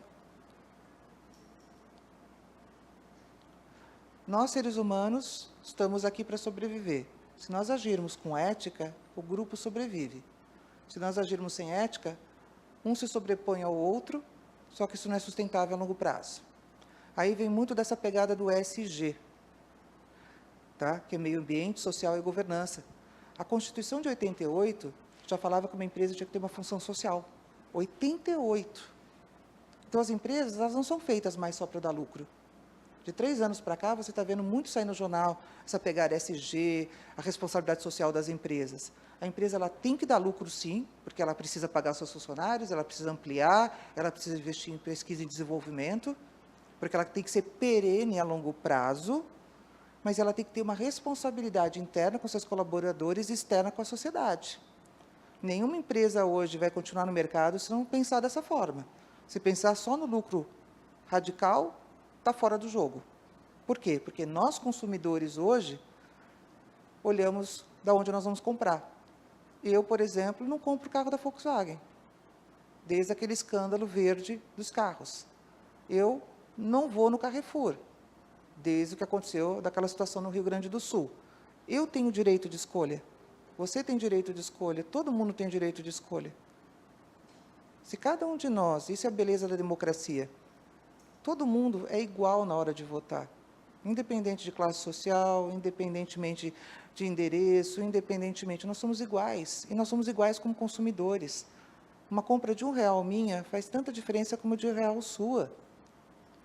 Nós, seres humanos, estamos aqui para sobreviver. Se nós agirmos com ética, o grupo sobrevive. Se nós agirmos sem ética, um se sobrepõe ao outro, só que isso não é sustentável a longo prazo. Aí vem muito dessa pegada do ESG, tá? Que é meio ambiente, social e governança. A Constituição de 88 já falava que uma empresa tinha que ter uma função social. 88. Então, as empresas, elas não são feitas mais só para dar lucro. A De 3 anos para cá, você está vendo muito sair no jornal, essa pegada ESG, a responsabilidade social das empresas. A empresa ela tem que dar lucro, sim, porque ela precisa pagar seus funcionários, ela precisa ampliar, ela precisa investir em pesquisa e desenvolvimento, porque ela tem que ser perene a longo prazo, mas ela tem que ter uma responsabilidade interna com seus colaboradores e externa com a sociedade. Nenhuma empresa hoje vai continuar no mercado se não pensar dessa forma. Se pensar só no lucro radical, está fora do jogo. Por quê? Porque nós, consumidores, hoje, olhamos de onde nós vamos comprar. Eu, por exemplo, não compro carro da Volkswagen, desde aquele escândalo verde dos carros. Eu não vou no Carrefour, desde o que aconteceu daquela situação no Rio Grande do Sul. Eu tenho direito de escolha. Você tem direito de escolha. Todo mundo tem direito de escolha. Se cada um de nós, isso é a beleza da democracia, todo mundo é igual na hora de votar, independente de classe social, independentemente de endereço, independentemente, nós somos iguais, e nós somos iguais como consumidores. Uma compra de R$1 minha faz tanta diferença como de R$1 sua,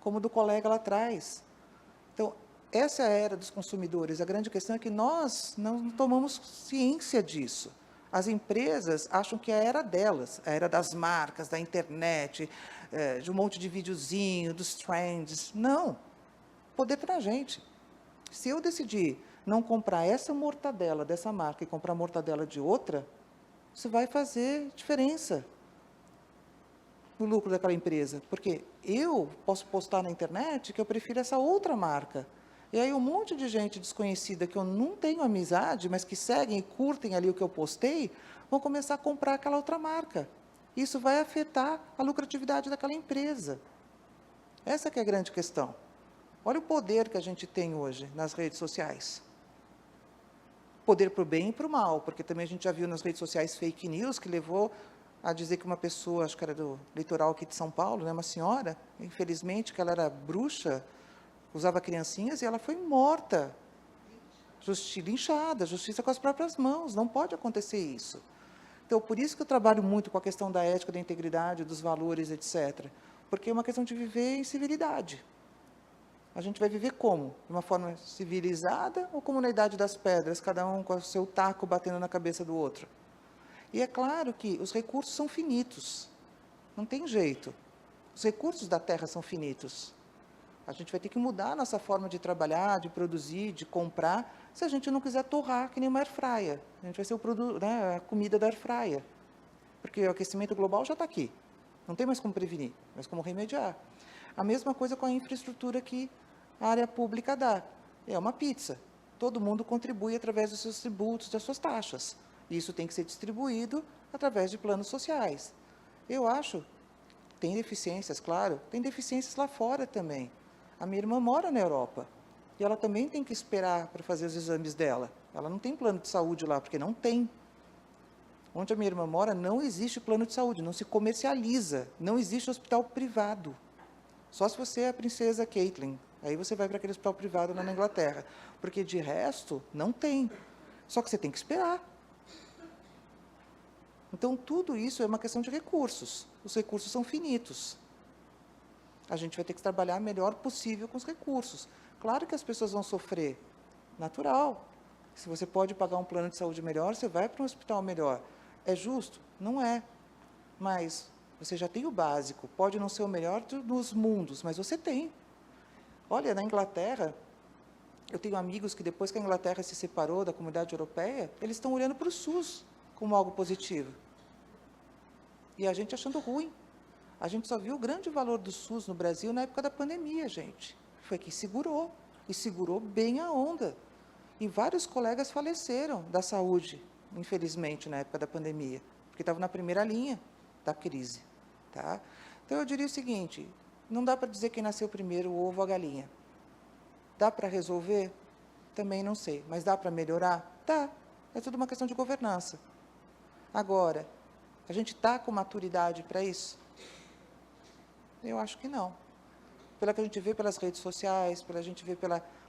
como do colega lá atrás. Então, essa é a era dos consumidores. A grande questão é que nós não tomamos ciência disso. As empresas acham que é a era delas, a era das marcas, da internet, de um monte de videozinho, dos trends. Não. O poder está na gente. Se eu decidir não comprar essa mortadela dessa marca e comprar mortadela de outra, isso vai fazer diferença no lucro daquela empresa. Porque eu posso postar na internet que eu prefiro essa outra marca. E aí um monte de gente desconhecida que eu não tenho amizade, mas que seguem e curtem ali o que eu postei, vão começar a comprar aquela outra marca. Isso vai afetar a lucratividade daquela empresa. Essa que é a grande questão. Olha o poder que a gente tem hoje nas redes sociais. Poder para o bem e para o mal, porque também a gente já viu nas redes sociais fake news que levou a dizer que uma pessoa, acho que era do litoral aqui de São Paulo, né, uma senhora, infelizmente, que ela era bruxa, usava criancinhas e ela foi morta, linchada, justiça com as próprias mãos, não pode acontecer isso. Então, por isso que eu trabalho muito com a questão da ética, da integridade, dos valores, etc. Porque é uma questão de viver em civilidade. A gente vai viver como? De uma forma civilizada ou como na Idade das Pedras, cada um com o seu taco batendo na cabeça do outro? E é claro que os recursos são finitos, não tem jeito. Os recursos da terra são finitos. A gente vai ter que mudar a nossa forma de trabalhar, de produzir, de comprar, se a gente não quiser torrar que nem uma airfryer. A gente vai ser o produto, né, a comida da airfryer. Porque o aquecimento global já está aqui. Não tem mais como prevenir, mas como remediar. A mesma coisa com a infraestrutura que a área pública dá. É uma pizza. Todo mundo contribui através dos seus tributos, das suas taxas. Isso tem que ser distribuído através de planos sociais. Eu acho, tem deficiências, claro, tem deficiências lá fora também. A minha irmã mora na Europa e ela também tem que esperar para fazer os exames dela. Ela não tem plano de saúde lá, porque não tem. Onde a minha irmã mora, não existe plano de saúde, não se comercializa, não existe hospital privado. Só se você é a princesa Caitlyn, aí você vai para aquele hospital privado lá na Inglaterra, porque de resto, não tem. Só que você tem que esperar. Então, tudo isso é uma questão de recursos. Os recursos são finitos. A gente vai ter que trabalhar o melhor possível com os recursos. Claro que as pessoas vão sofrer, natural. Se você pode pagar um plano de saúde melhor, você vai para um hospital melhor. É justo? Não é. Mas você já tem o básico. Pode não ser o melhor dos mundos, mas você tem. Olha, na Inglaterra, eu tenho amigos que depois que a Inglaterra se separou da Comunidade Europeia, eles estão olhando para o SUS como algo positivo. E a gente achando ruim. A gente só viu o grande valor do SUS no Brasil na época da pandemia, gente. Foi que segurou, e segurou bem a onda. E vários colegas faleceram da saúde, infelizmente, na época da pandemia, porque estavam na primeira linha da crise. Tá? Então, eu diria o seguinte, não dá para dizer quem nasceu primeiro, o ovo ou a galinha. Dá para resolver? Também não sei. Mas dá para melhorar? Dá. É tudo uma questão de governança. Agora, a gente está com maturidade para isso? Eu acho que não. Pela que a gente vê pelas redes sociais, pela gente vê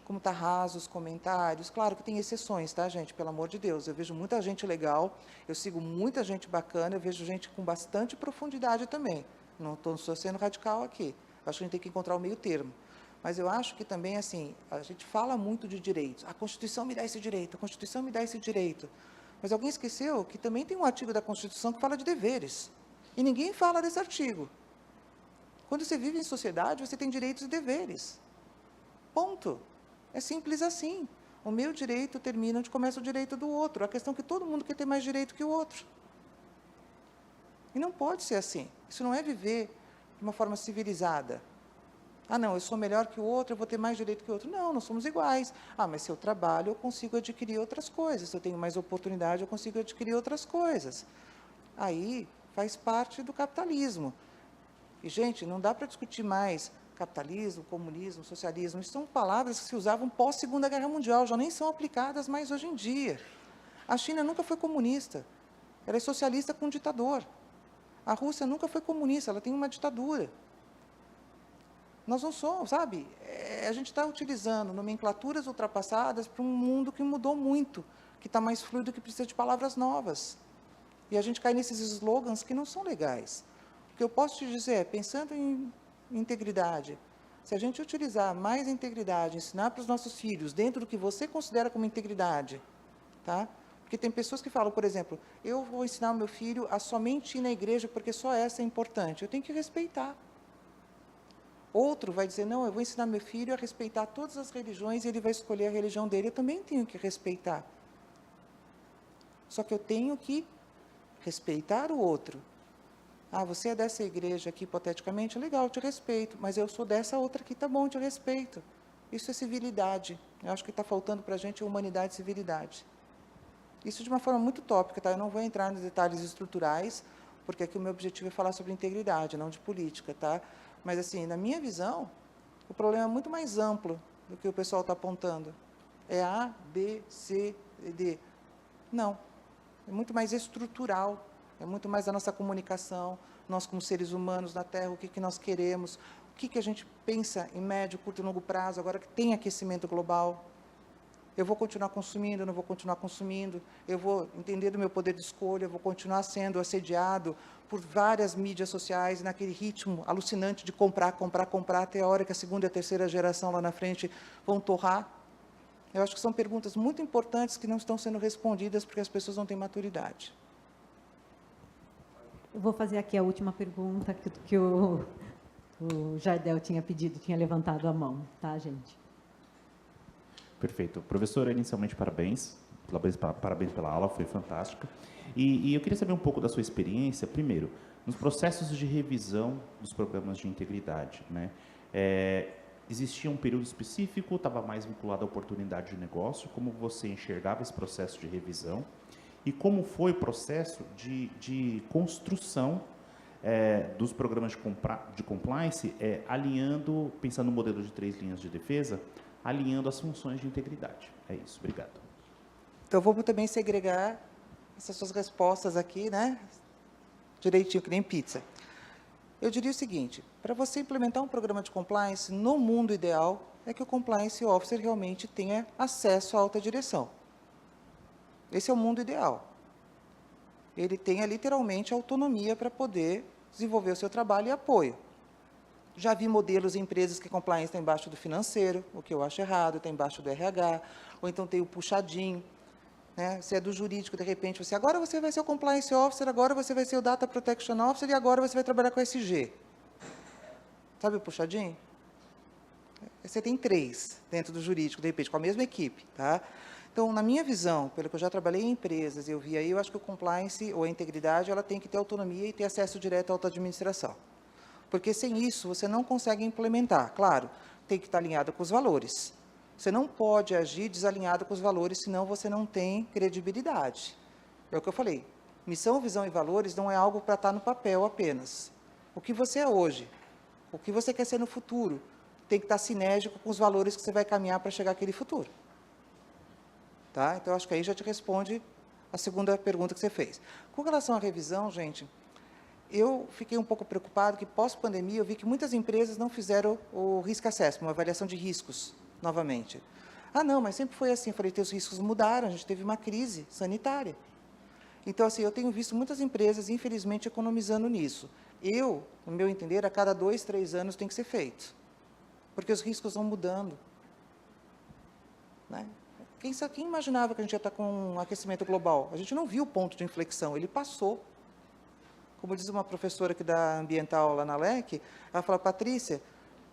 como está raso os comentários. Claro que tem exceções, tá, gente? Pelo amor de Deus. Eu vejo muita gente legal, eu sigo muita gente bacana, eu vejo gente com bastante profundidade também. Não estou sendo radical aqui. Acho que a gente tem que encontrar o meio termo. Mas eu acho que também, assim, a gente fala muito de direitos. A Constituição me dá esse direito, a Constituição me dá esse direito. Mas alguém esqueceu que também tem um artigo da Constituição que fala de deveres. E ninguém fala desse artigo. Quando você vive em sociedade, você tem direitos e deveres. Ponto. É simples assim. O meu direito termina onde começa o direito do outro. A questão é que todo mundo quer ter mais direito que o outro. E não pode ser assim. Isso não é viver de uma forma civilizada. Ah, não, eu sou melhor que o outro, eu vou ter mais direito que o outro. Não, nós somos iguais. Ah, mas se eu trabalho, eu consigo adquirir outras coisas. Se eu tenho mais oportunidade, eu consigo adquirir outras coisas. Aí faz parte do capitalismo. E, gente, não dá para discutir mais capitalismo, comunismo, socialismo. Isso são palavras que se usavam pós-Segunda Guerra Mundial, já nem são aplicadas mais hoje em dia. A China nunca foi comunista. Ela é socialista com um ditador. A Rússia nunca foi comunista, ela tem uma ditadura. Nós não somos, sabe? A gente está utilizando nomenclaturas ultrapassadas para um mundo que mudou muito, que está mais fluido, que precisa de palavras novas. E a gente cai nesses slogans que não são legais. O que eu posso te dizer é, pensando em integridade, se a gente utilizar mais a integridade, ensinar para os nossos filhos, dentro do que você considera como integridade, tá? Porque tem pessoas que falam, por exemplo, eu vou ensinar o meu filho a somente ir na igreja porque só essa é importante. Eu tenho que respeitar. Outro vai dizer, não, eu vou ensinar meu filho a respeitar todas as religiões e ele vai escolher a religião dele. Eu também tenho que respeitar. Só que eu tenho que respeitar o outro. Ah, você é dessa igreja aqui, hipoteticamente, legal, eu te respeito, mas eu sou dessa outra aqui, tá bom, eu te respeito. Isso é civilidade. Eu acho que está faltando para a gente humanidade e civilidade. Isso de uma forma muito tópica, tá? Eu não vou entrar nos detalhes estruturais, porque aqui o meu objetivo é falar sobre integridade, não de política, tá? Mas, assim, na minha visão, o problema é muito mais amplo do que o pessoal está apontando. É A, B, C, D. Não. É muito mais estrutural. É muito mais a nossa comunicação, nós como seres humanos na Terra, o que nós queremos, o que a gente pensa em médio, curto e longo prazo, agora que tem aquecimento global. Eu vou continuar consumindo, não vou continuar consumindo, eu vou entender do meu poder de escolha, eu vou continuar sendo assediado por várias mídias sociais, naquele ritmo alucinante de comprar, comprar, comprar, até a hora que a segunda e a terceira geração lá na frente vão torrar. Eu acho que são perguntas muito importantes que não estão sendo respondidas porque as pessoas não têm maturidade. Eu vou fazer aqui a última pergunta que o Jardel tinha pedido, tinha levantado a mão, tá, gente? Perfeito. Professora, inicialmente, parabéns pela aula, foi fantástica. E eu queria saber um pouco da sua experiência, primeiro, nos processos de revisão dos programas de integridade, né? Existia um período específico, estava mais vinculado à oportunidade de negócio, como você enxergava esse processo de revisão? E como foi o processo de construção dos programas de compliance, alinhando, pensando no modelo de 3 linhas de defesa, alinhando as funções de integridade. É isso, obrigado. Então, vamos também segregar essas suas respostas aqui, né? Direitinho, que nem pizza. Eu diria o seguinte, para você implementar um programa de compliance, no mundo ideal, é que o compliance officer realmente tenha acesso à alta direção. Esse é o mundo ideal. Ele tenha literalmente autonomia para poder desenvolver o seu trabalho e apoio. Já vi modelos em empresas que compliance está embaixo do financeiro, o que eu acho errado, está embaixo do RH, ou então tem o puxadinho, né? Se é do jurídico, de repente, agora você vai ser o compliance officer, agora você vai ser o data protection officer e agora você vai trabalhar com SG. Sabe o puxadinho? Você tem 3 dentro do jurídico, de repente, com a mesma equipe, tá? Então, na minha visão, pelo que eu já trabalhei em empresas, eu vi aí, eu acho que o compliance ou a integridade, ela tem que ter autonomia e ter acesso direto à alta administração. Porque sem isso, você não consegue implementar. Claro, tem que estar alinhado com os valores. Você não pode agir desalinhado com os valores, senão você não tem credibilidade. É o que eu falei. Missão, visão e valores não é algo para estar no papel apenas. O que você é hoje, o que você quer ser no futuro, tem que estar sinérgico com os valores que você vai caminhar para chegar àquele futuro. Tá? Então, acho que aí já te responde a segunda pergunta que você fez. Com relação à revisão, gente, eu fiquei um pouco preocupado que, pós-pandemia, eu vi que muitas empresas não fizeram o risk assessment, uma avaliação de riscos, novamente. Ah, não, mas sempre foi assim. Eu falei, os riscos mudaram, a gente teve uma crise sanitária. Então, assim, eu tenho visto muitas empresas, infelizmente, economizando nisso. Eu, no meu entender, a cada 2, 3 anos tem que ser feito. porque os riscos vão mudando. Né? Quem imaginava que a gente ia estar com um aquecimento global? A gente não viu o ponto de inflexão, ele passou. Como diz uma professora aqui da ambiental lá na LEC, ela fala, Patrícia,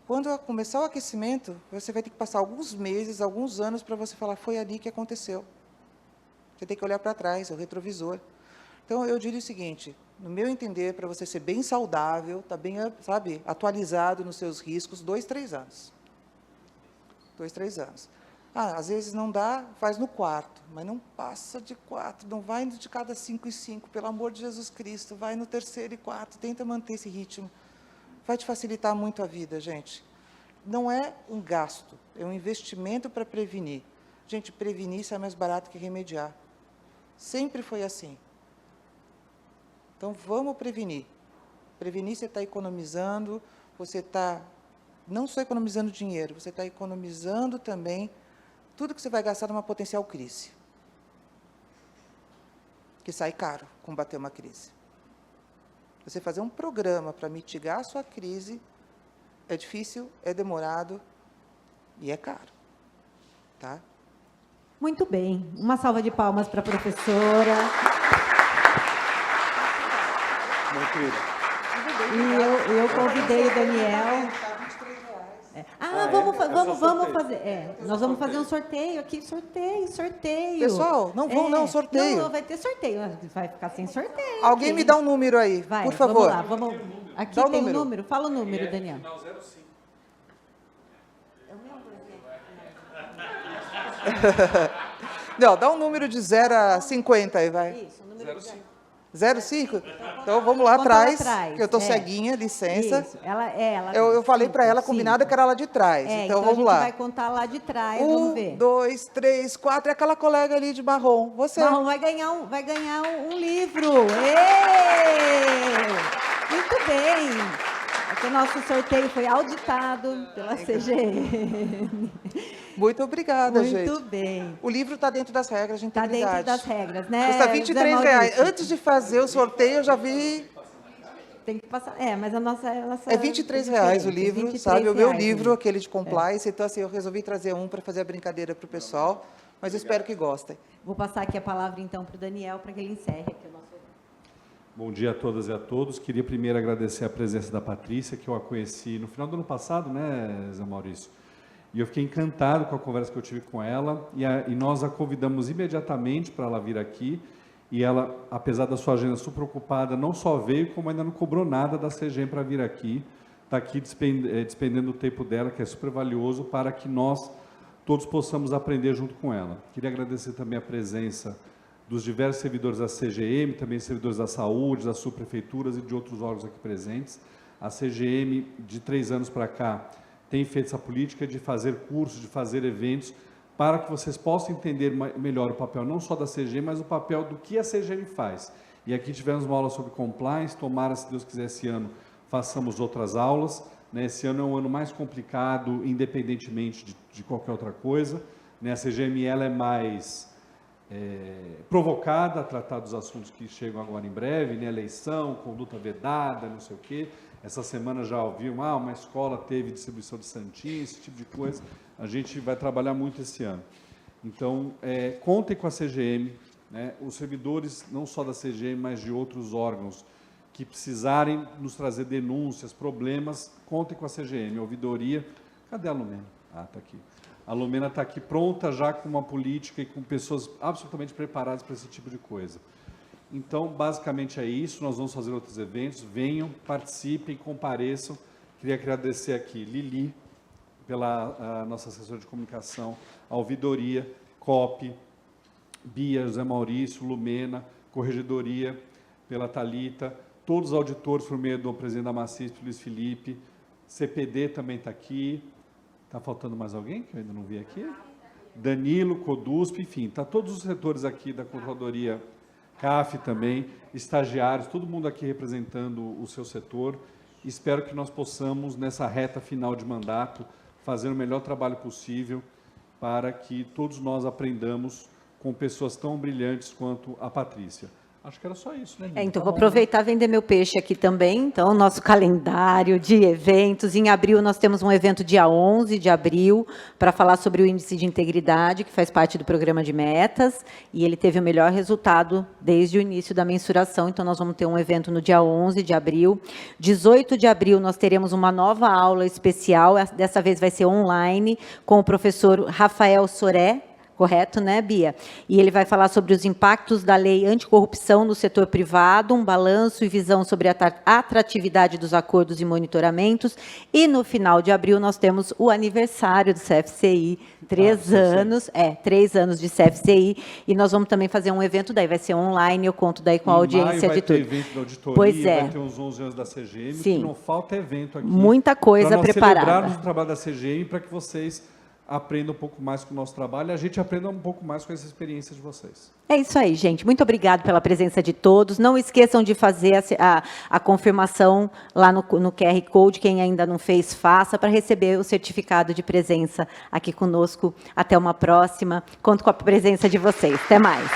quando começar o aquecimento, você vai ter que passar alguns meses, alguns anos para você falar, foi ali que aconteceu. Você tem que olhar para trás, o retrovisor. Então, eu diria o seguinte, no meu entender, para você ser bem saudável, estar bem, sabe, atualizado nos seus riscos, 2, 3 anos. 2, 3 anos. Às vezes não dá, faz no quarto, mas não passa de 4, não vai de cada 5 e 5, pelo amor de Jesus Cristo, vai no 3º e 4, tenta manter esse ritmo. Vai te facilitar muito a vida, gente. Não é um gasto, é um investimento para prevenir. Gente, prevenir sai mais barato que remediar. Sempre foi assim. Então, vamos prevenir. Prevenir, você está economizando, você está não só economizando dinheiro, você está economizando também tudo que você vai gastar numa potencial crise. Que sai caro combater uma crise. Você fazer um programa para mitigar a sua crise é difícil, é demorado e é caro. Tá? Muito bem. Uma salva de palmas para a professora. E eu convidei o Daniel. Vamos fazer. Nós vamos fazer um sorteio aqui. Sorteio. Pessoal, não vão não, sorteio. Não, vai ter sorteio. Vai ficar sem sorteio. Alguém me dá um número aí, vai, por favor. Vamos lá. Aqui dá tem número. um número. Fala o número, Daniel. Não, dá um número de 0 a 50 aí, vai. Isso, um número 05. 05? Então, vamos lá atrás, que eu estou ceguinha, licença. Isso. Eu falei para ela, combinada, que era lá de trás. Então, vamos lá. A gente vai contar lá de trás, vamos ver. 1, 2, 3, 4, é aquela colega ali de marrom. Você. Marrom vai ganhar um livro. Muito bem. Aqui o nosso sorteio foi auditado pela CGM. Muito obrigada, gente. Muito bem. O livro está dentro das regras de integridade. Está dentro das regras, né? Custa R$23. Antes de fazer o sorteio, eu já vi... Tem que passar... mas a nossa é R$23 o livro, sabe? O meu livro, aquele de compliance. Então, assim, eu resolvi trazer um para fazer a brincadeira para o pessoal, mas eu espero que gostem. Vou passar aqui a palavra, então, para o Daniel, para que ele encerre aqui o nosso... Bom dia a todas e a todos. Queria primeiro agradecer a presença da Patrícia, que eu a conheci no final do ano passado, né, Zé Maurício? E eu fiquei encantado com a conversa que eu tive com ela, e nós a convidamos imediatamente para ela vir aqui, e ela, apesar da sua agenda super ocupada, não só veio, como ainda não cobrou nada da CGM para vir aqui, está aqui despendendo o tempo dela, que é super valioso, para que nós todos possamos aprender junto com ela. Queria agradecer também a presença dos diversos servidores da CGM, também servidores da saúde, das subprefeituras e de outros órgãos aqui presentes. A CGM, de 3 anos para cá, tem feito essa política de fazer cursos, de fazer eventos, para que vocês possam entender melhor o papel, não só da CGM, mas o papel do que a CGM faz. E aqui tivemos uma aula sobre compliance, tomara, se Deus quiser, esse ano façamos outras aulas. Né? Esse ano é um ano mais complicado, independentemente de qualquer outra coisa. Né? A CGM ela é mais provocada a tratar dos assuntos que chegam agora em breve, né? Eleição, conduta vedada, não sei o quê. Essa semana já ouviu, uma escola teve distribuição de santinho, esse tipo de coisa. A gente vai trabalhar muito esse ano. Então, contem com a CGM, né? Os servidores, não só da CGM, mas de outros órgãos, que precisarem nos trazer denúncias, problemas, contem com a CGM, a ouvidoria. Cadê a Lumena? Está aqui. A Lumena está aqui pronta já com uma política e com pessoas absolutamente preparadas para esse tipo de coisa. Então, basicamente é isso, nós vamos fazer outros eventos, venham, participem, compareçam. Queria agradecer aqui Lili, pela nossa assessora de comunicação, a ouvidoria, COP, Bia, José Maurício, Lumena, Corregedoria, pela Thalita, todos os auditores por meio do presidente da Macisp, Luiz Felipe, CPD também está aqui. Está faltando mais alguém que eu ainda não vi aqui? Danilo, Codusp, enfim, está todos os setores aqui da Controladoria, CAF também, estagiários, todo mundo aqui representando o seu setor. Espero que nós possamos, nessa reta final de mandato, fazer o melhor trabalho possível para que todos nós aprendamos com pessoas tão brilhantes quanto a Patrícia. Acho que era só isso, né, Nina? Então, Tá vou bom, aproveitar e vender meu peixe aqui também. Então, nosso calendário de eventos. Em abril, nós temos um evento dia 11 de abril para falar sobre o índice de integridade, que faz parte do programa de metas, e ele teve o melhor resultado desde o início da mensuração. Então, nós vamos ter um evento no dia 11 de abril. 18 de abril, nós teremos uma nova aula especial. Dessa vez vai ser online, com o professor Rafael Soré. Correto, né, Bia? E ele vai falar sobre os impactos da lei anticorrupção no setor privado, um balanço e visão sobre a atratividade dos acordos e monitoramentos. E, no final de abril, nós temos o aniversário do CFCI, 3 anos, 3 anos de CFCI, e nós vamos também fazer um evento, daí vai ser online, eu conto daí com a audiência de tudo. Vai ter evento da auditoria, pois é. Vai ter os 11 anos da CGM, Sim. que não falta evento aqui. Muita coisa preparada. Para celebrarmos o trabalho da CGM, para que vocês aprendam um pouco mais com o nosso trabalho e a gente aprenda um pouco mais com essa experiência de vocês. É isso aí, gente. Muito obrigado pela presença de todos. Não esqueçam de fazer a confirmação lá no QR Code. Quem ainda não fez, faça, para receber o certificado de presença aqui conosco. Até uma próxima. Conto com a presença de vocês. Até mais.